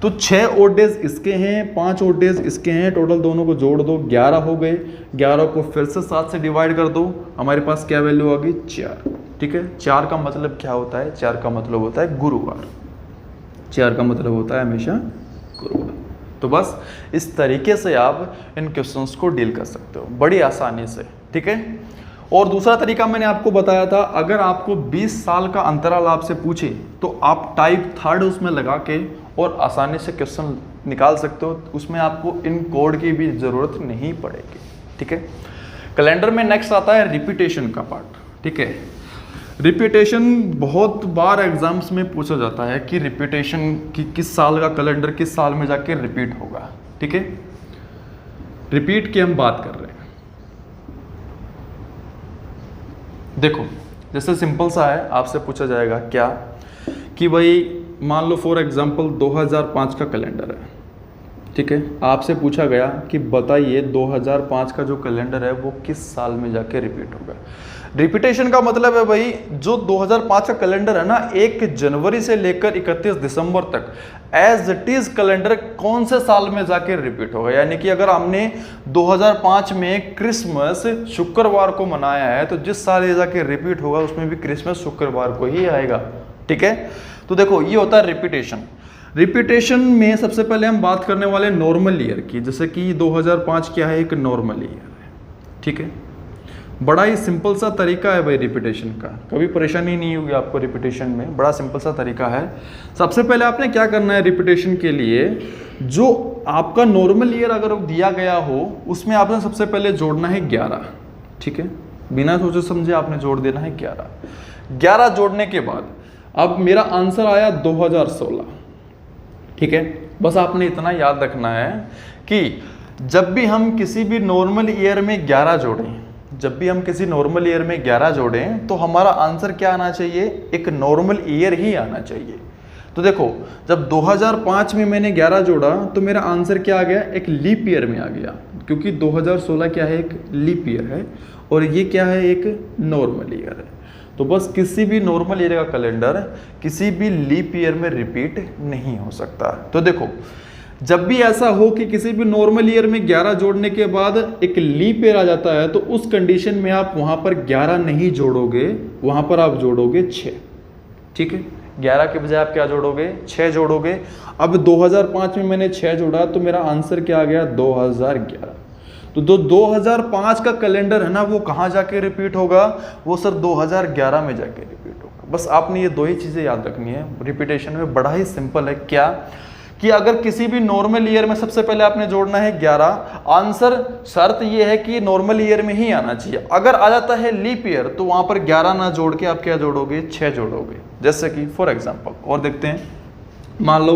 तो 6 ओड डेज इसके हैं, 5 ओड डेज इसके हैं, टोटल दोनों को जोड़ दो, 11 हो गए। 11 को फिर से 7 से डिवाइड कर दो, हमारे पास क्या वैल्यू आ गई? 4, ठीक है। 4 का मतलब क्या होता है? 4 का मतलब होता है गुरुवार। 4 का मतलब होता है हमेशा गुरुवार। तो बस इस तरीके से आप इन क्वेश्चंस को डील कर सकते हो बड़ी आसानी से, ठीक है। और दूसरा तरीका मैंने आपको बताया था, अगर आपको 20 साल का अंतराल आपसे पूछे तो आप टाइप 3 उसमें लगा के और आसानी से क्वेश्चन निकाल सकते हो। उसमें आपको इन कोड की भी ज़रूरत नहीं पड़ेगी, ठीक है। कैलेंडर में नेक्स्ट आता है रिपीटेशन का पार्ट, ठीक है। रिपीटेशन बहुत बार एग्जाम्स में पूछा जाता है कि रिपीटेशन की किस साल का कैलेंडर किस साल में जाके रिपीट होगा, ठीक है। रिपीट की हम बात कर रहे हैं। देखो जैसे सिंपल सा है, आपसे पूछा जाएगा क्या कि भाई मान लो फॉर एग्जांपल 2005 का कैलेंडर है, ठीक है। आपसे पूछा गया कि बताइए 2005 का जो कैलेंडर है वो किस साल में जाके रिपीट होगा। रिपीटेशन का मतलब है भाई जो 2005 का कैलेंडर है ना, 1 जनवरी से लेकर 31 दिसंबर तक एज इट इज कैलेंडर कौन से साल में जाके रिपीट होगा। यानी कि अगर हमने 2005 में क्रिसमस शुक्रवार को मनाया है तो जिस साल ये जाके रिपीट होगा उसमें भी क्रिसमस शुक्रवार को ही आएगा, ठीक है। तो देखो ये होता है रिपीटेशन। रिपीटेशन में सबसे पहले हम बात करने वाले नॉर्मल ईयर की, जैसे कि 2005 क्या है? एक नॉर्मल ईयर है, ठीक है। बड़ा ही सिंपल सा तरीका है भाई रिपीटेशन का, कभी परेशानी नहीं होगी आपको रिपीटेशन में, बड़ा सिंपल सा तरीका है। सबसे पहले आपने क्या करना है रिपीटेशन के लिए, जो आपका नॉर्मल ईयर अगर दिया गया हो उसमें आपने सबसे पहले जोड़ना है 11, ठीक है। बिना सोचे समझे आपने जोड़ देना है 11 जोड़ने के बाद अब मेरा आंसर आया 2016, ठीक है। बस आपने इतना याद रखना है कि जब भी हम किसी भी नॉर्मल ईयर में 11 जोड़ें, जब भी हम किसी नॉर्मल ईयर में 11 जोड़ें तो हमारा आंसर क्या आना चाहिए? एक नॉर्मल ईयर ही आना चाहिए। तो देखो जब 2005 में मैंने 11 जोड़ा तो मेरा आंसर क्या आ गया? एक लीप ईयर में आ गया, क्योंकि 2016 क्या है? एक लीप ईयर है और ये क्या है? एक नॉर्मल ईयर है। तो बस किसी भी नॉर्मल ईयर का कैलेंडर किसी भी लीप ईयर में रिपीट नहीं हो सकता। तो देखो जब भी ऐसा हो कि किसी भी नॉर्मल ईयर में 11 जोड़ने के बाद एक लीप ईयर आ जाता है तो उस कंडीशन में आप वहां पर 11 नहीं जोड़ोगे, वहां पर आप जोड़ोगे 6, ठीक है। 11 के बजाय आप क्या जोड़ोगे? 6 जोड़ोगे। अब 2005 में मैंने 6 जोड़ा तो मेरा आंसर क्या आ गया? 2011। तो 2005 का कैलेंडर है ना वो कहाँ जाके रिपीट होगा? वो सर 2011 में जाके रिपीट होगा। बस आपने ये 2 ही चीज़ें याद रखनी है रिपीटेशन में, बड़ा ही सिंपल है। क्या कि अगर किसी भी नॉर्मल ईयर में सबसे पहले आपने जोड़ना है 11, आंसर शर्त ये है कि नॉर्मल ईयर में ही आना चाहिए। अगर आ जाता है लीप ईयर तो वहां पर 11 ना जोड़ के आप क्या जोड़ोगे? 6 जोड़ोगे। जैसे कि फॉर एग्जांपल और देखते हैं, मान लो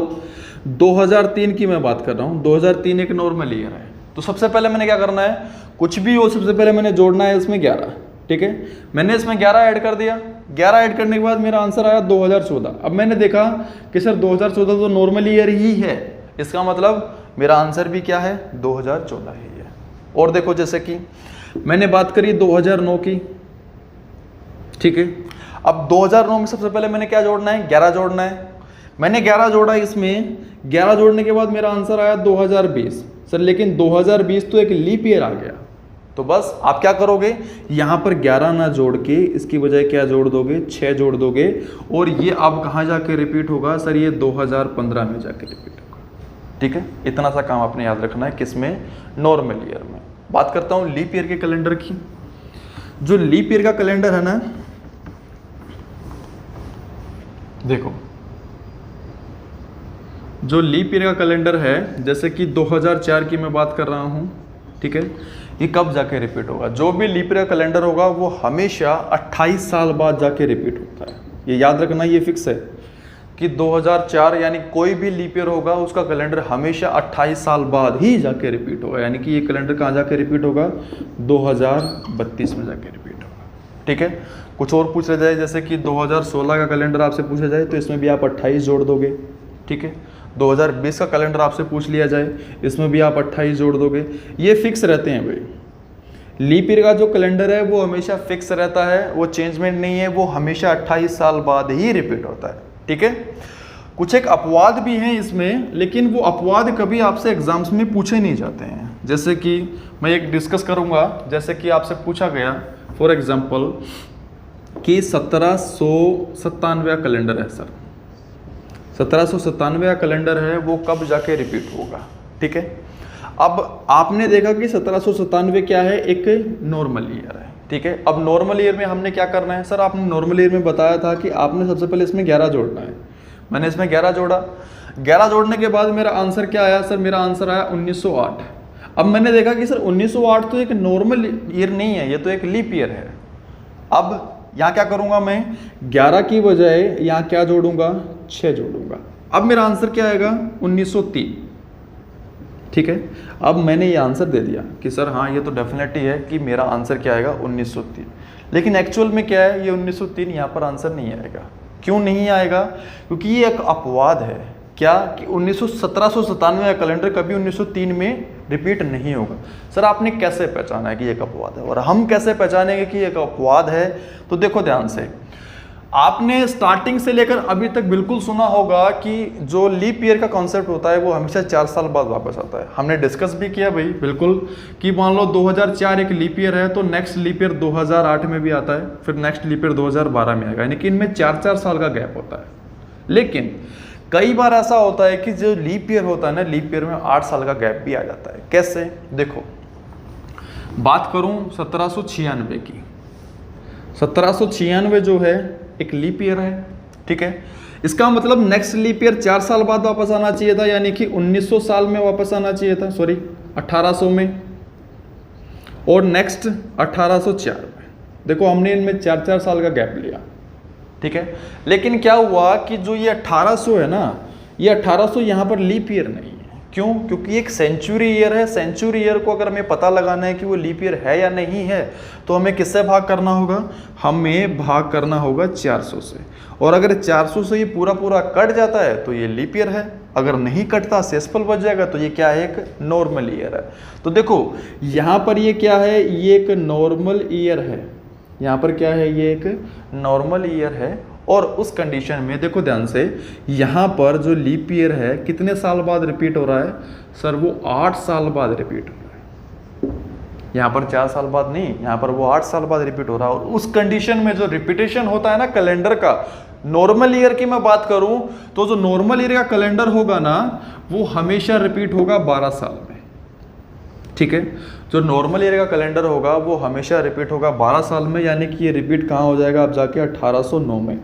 2003 की मैं बात कर रहा हूँ, 2003 एक नॉर्मल ईयर है। तो सबसे पहले मैंने क्या करना है? कुछ भी हो सबसे पहले मैंने जोड़ना है इसमें 11, ठीक है। मैंने इसमें 11 ऐड कर दिया। 11 ऐड करने के बाद मेरा आंसर आया 2014। अब मैंने देखा कि सर 2014 तो नॉर्मल ईयर ही है, इसका मतलब मेरा आंसर भी क्या है? 2014 ही है। और देखो जैसे कि मैंने बात करी 2009 की, ठीक है। अब 2009 में सबसे पहले मैंने क्या जोड़ना है? 11 जोड़ना है। मैंने 11 जोड़ा इसमें, 11 जोड़ने के बाद मेरा आंसर आया 2020। सर लेकिन 2020 तो एक लीप ईयर आ गया, तो बस आप क्या करोगे, यहाँ पर 11 ना जोड़ के इसकी बजाय क्या जोड़ दोगे, 6 जोड़ दोगे, और ये अब कहाँ जाके रिपीट होगा सर, ये 2015 में जाके रिपीट होगा। ठीक है, इतना सा काम आपने याद रखना है, किसमें, नॉर्मल ईयर में। बात करता हूँ लीप ईयर के कैलेंडर की। जो लीप ईयर का कैलेंडर है ना, देखो जो लीप ईयर का कैलेंडर है, जैसे कि 2004 की मैं बात कर रहा हूँ, ठीक है, ये कब जाके रिपीट होगा, जो भी लीप ईयर का कैलेंडर होगा वो हमेशा 28 साल बाद जाके रिपीट होता है। ये याद रखना, ये फिक्स है कि 2004 यानी कोई भी लीप ईयर होगा उसका कैलेंडर हमेशा 28 साल बाद ही जाके रिपीट होगा। यानी कि ये कैलेंडर कहाँ जाके रिपीट होगा, 2032 में जाके रिपीट होगा। ठीक है, कुछ और पूछ लिया जाए, जैसे कि 2016 का कैलेंडर आपसे पूछा जाए तो इसमें भी आप 28 जोड़ दोगे। ठीक है, 2020 का कैलेंडर आपसे पूछ लिया जाए, इसमें भी आप 28 जोड़ दोगे। ये फिक्स रहते हैं भाई। लीप ईयर का जो कैलेंडर है वो हमेशा फिक्स रहता है, वो चेंजमेंट नहीं है, वो हमेशा 28 साल बाद ही रिपीट होता है। ठीक है, कुछ एक अपवाद भी हैं इसमें, लेकिन वो अपवाद कभी आपसे एग्जाम्स में पूछे नहीं जाते हैं। जैसे कि मैं एक डिस्कस करूंगा, जैसे कि आपसे पूछा गया फॉर एग्जांपल कि 1797 कैलेंडर है सर, 1797 का कैलेंडर है, वो कब जाके रिपीट होगा। ठीक है, अब आपने देखा कि 1797 क्या है, एक नॉर्मल ईयर है। ठीक है, अब नॉर्मल ईयर में हमने क्या करना है सर, आपने नॉर्मल ईयर में बताया था कि आपने सबसे पहले इसमें 11 जोड़ना है। मैंने इसमें 11 जोड़ा, 11 जोड़ने के बाद मेरा आंसर क्या आया सर, मेरा आंसर आया 1908। अब मैंने देखा कि सर 1908 तो एक नॉर्मल ईयर नहीं है, ये तो एक लीप ईयर है। अब यहाँ क्या करूँगा मैं, 11 की बजाय यहाँ क्या जोड़ूंगा, 6 जोड़ूंगा। अब मेरा आंसर क्या आएगा, 1903। ठीक है, अब मैंने ये आंसर दे दिया कि सर हाँ ये तो डेफिनेटली है कि मेरा आंसर क्या आएगा, 1903। लेकिन एक्चुअल में क्या है, ये 1903 यहाँ पर आंसर नहीं आएगा। क्यों नहीं आएगा, क्योंकि ये एक अपवाद है। क्या कि 1797 का कैलेंडर कभी 1903 में रिपीट नहीं होगा। सर आपने कैसे पहचाना है कि एक अपवाद है, और हम कैसे पहचानेंगे कि एक अपवाद है, तो देखो ध्यान से, आपने स्टार्टिंग से लेकर अभी तक बिल्कुल सुना होगा कि जो लीप ईयर का कॉन्सेप्ट होता है वो हमेशा 4 साल बाद वापस आता है। हमने डिस्कस भी किया भाई बिल्कुल कि मान लो 2004 एक लीप ईयर है तो नेक्स्ट लीप ईयर 2008 में भी आता है, फिर नेक्स्ट लीप ईयर 2012 में आएगा, यानी कि इनमें 4-4 साल का गैप होता है। लेकिन कई बार ऐसा होता है कि जो लीप ईयर होता है ना, लीप ईयर में 8 साल का गैप भी आ जाता है। कैसे, देखो बात करूं 1796 की, 1796 जो है एक लीप ईयर है। ठीक है, इसका मतलब नेक्स्ट लीप ईयर 4 साल बाद वापस आना चाहिए था, यानी कि 1900 साल में वापस आना चाहिए था, सॉरी 1800 में, और नेक्स्ट 1804 में। देखो हमने इनमें 4-4 साल का गैप लिया। ठीक है, लेकिन क्या हुआ कि जो ये 1800 है ना, ये 1800 यहाँ पर लीप ईयर नहीं है। क्यों, क्योंकि एक सेंचुरी ईयर है। सेंचुरी ईयर को अगर हमें पता लगाना है कि वो लीप ईयर है या नहीं है, तो हमें किससे भाग करना होगा, हमें भाग करना होगा 400 से। और अगर 400 से ये पूरा पूरा कट जाता है तो ये लीप ईयर है, अगर नहीं कटता शेषफल बच जाएगा तो ये क्या है, एक नॉर्मल ईयर है। तो देखो यहाँ पर ये क्या है, ये एक नॉर्मल ईयर है। यहाँ पर क्या है, ये एक नॉर्मल ईयर है। और उस कंडीशन में देखो ध्यान से, यहाँ पर जो लीप ईयर है कितने साल बाद रिपीट हो रहा है सर, वो 8 साल बाद रिपीट हो रहा है। यहाँ पर 4 साल बाद नहीं, यहाँ पर वो 8 साल बाद रिपीट हो रहा है। और उस कंडीशन में जो रिपीटेशन होता है ना कैलेंडर का, नॉर्मल ईयर की मैं बात करूं तो जो नॉर्मल ईयर का कैलेंडर होगा ना, वो हमेशा रिपीट होगा 12 साल में। ठीक है, जो नॉर्मल ईयर का कैलेंडर होगा वो हमेशा रिपीट होगा 12 साल में, यानी कि ये रिपीट कहाँ हो जाएगा, अब जाके 1809 में।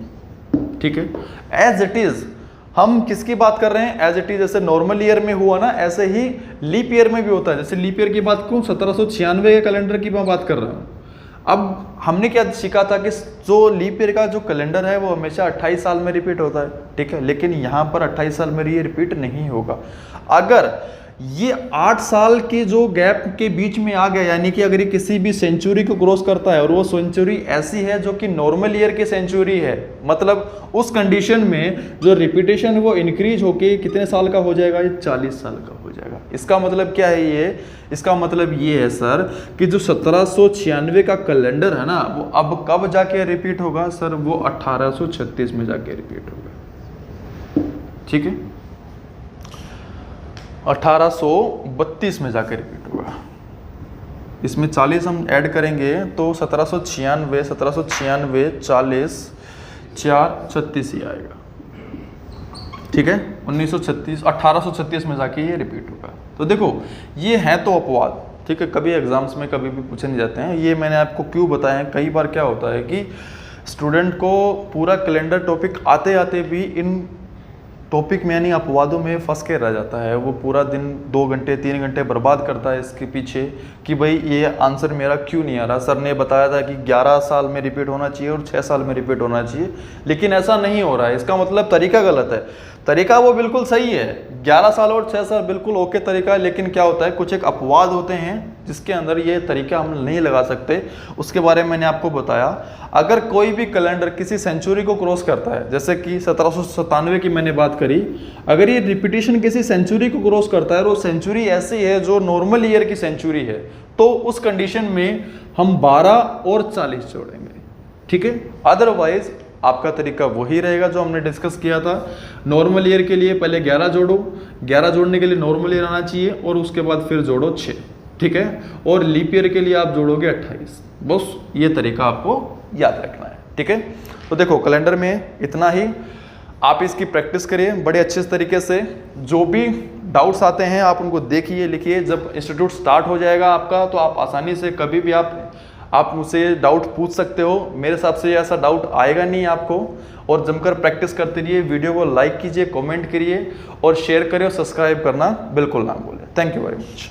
ठीक है, एज इट इज हम किसकी बात कर रहे हैं, एज इट इज जैसे नॉर्मल ईयर में हुआ ना, ऐसे ही लीप ईयर में भी होता है। जैसे लीप ईयर की बात करूं, 1796 के कैलेंडर की मैं बात कर रहा हूँ। अब हमने क्या सीखा था कि जो लीप ईयर का जो कैलेंडर है वो हमेशा 28 साल में रिपीट होता है। ठीक है, लेकिन यहाँ पर 28 साल में ये रिपीट नहीं होगा। अगर ये 8 साल के जो गैप के बीच में आ गया, यानी कि अगर ये किसी भी सेंचुरी को क्रॉस करता है और वो सेंचुरी ऐसी है जो कि नॉर्मल ईयर की सेंचुरी है, मतलब उस कंडीशन में जो रिपीटेशन वो इंक्रीज होके कितने साल का हो जाएगा, ये 40 साल का हो जाएगा। इसका मतलब क्या है ये, इसका मतलब ये है सर कि जो 1796 का कैलेंडर है ना, वो अब कब जाके रिपीट होगा सर, वो 1836 में जाके रिपीट होगा। ठीक है, 1832 में जाकर रिपीट होगा। इसमें 40 हम ऐड करेंगे तो 1796 40 4 36 ही आएगा। ठीक है, 1836 में जाके ये रिपीट होगा। तो देखो ये है तो अपवाद, ठीक है, कभी एग्जाम्स में कभी भी पूछे नहीं जाते हैं। ये मैंने आपको क्यों बताया है, कई बार क्या होता है कि स्टूडेंट को पूरा कैलेंडर टॉपिक आते आते भी इन टॉपिक में यानी अपवादों में फंस के रह जाता है। वो पूरा दिन 2 घंटे 3 घंटे बर्बाद करता है इसके पीछे कि भाई ये आंसर मेरा क्यों नहीं आ रहा। सर ने बताया था कि 11 साल में रिपीट होना चाहिए और 6 साल में रिपीट होना चाहिए, लेकिन ऐसा नहीं हो रहा है। इसका मतलब तरीका गलत है। तरीका वो बिल्कुल सही है, 11 साल और 6 साल बिल्कुल ओके तरीका है, लेकिन क्या होता है कुछ एक अपवाद होते हैं जिसके अंदर ये तरीका हम नहीं लगा सकते। उसके बारे में मैंने आपको बताया। अगर कोई भी कैलेंडर किसी सेंचुरी को क्रॉस करता है, जैसे कि 1797 की मैंने बात करी, अगर ये रिपीटिशन किसी सेंचुरी को क्रॉस करता है और वो सेंचुरी ऐसी है जो नॉर्मल ईयर की सेंचुरी है, तो उस कंडीशन में हम 12 और 40 जोड़ेंगे। ठीक है, अदरवाइज आपका तरीका वही रहेगा जो हमने डिस्कस किया था। नॉर्मल ईयर के लिए पहले 11 जोड़ो, 11 जोड़ने के लिए नॉर्मल ईयर आना चाहिए और उसके बाद फिर जोड़ो 6। ठीक है, और लीप ईयर के लिए आप जोड़ोगे 28। बस ये तरीका आपको याद रखना है। ठीक है, तो देखो कैलेंडर में इतना ही, आप इसकी प्रैक्टिस करिए बड़े अच्छे तरीके से। जो भी डाउट्स आते हैं आप उनको देखिए, लिखिए। जब इंस्टीट्यूट स्टार्ट हो जाएगा आपका तो आप आसानी से कभी भी आप मुझसे डाउट पूछ सकते हो। मेरे हिसाब से ऐसा डाउट आएगा नहीं आपको। और जमकर प्रैक्टिस करते रहिए। वीडियो को लाइक कीजिए, कमेंट करिए और शेयर करिए और सब्सक्राइब करना बिल्कुल ना भूलें। Thank you very much.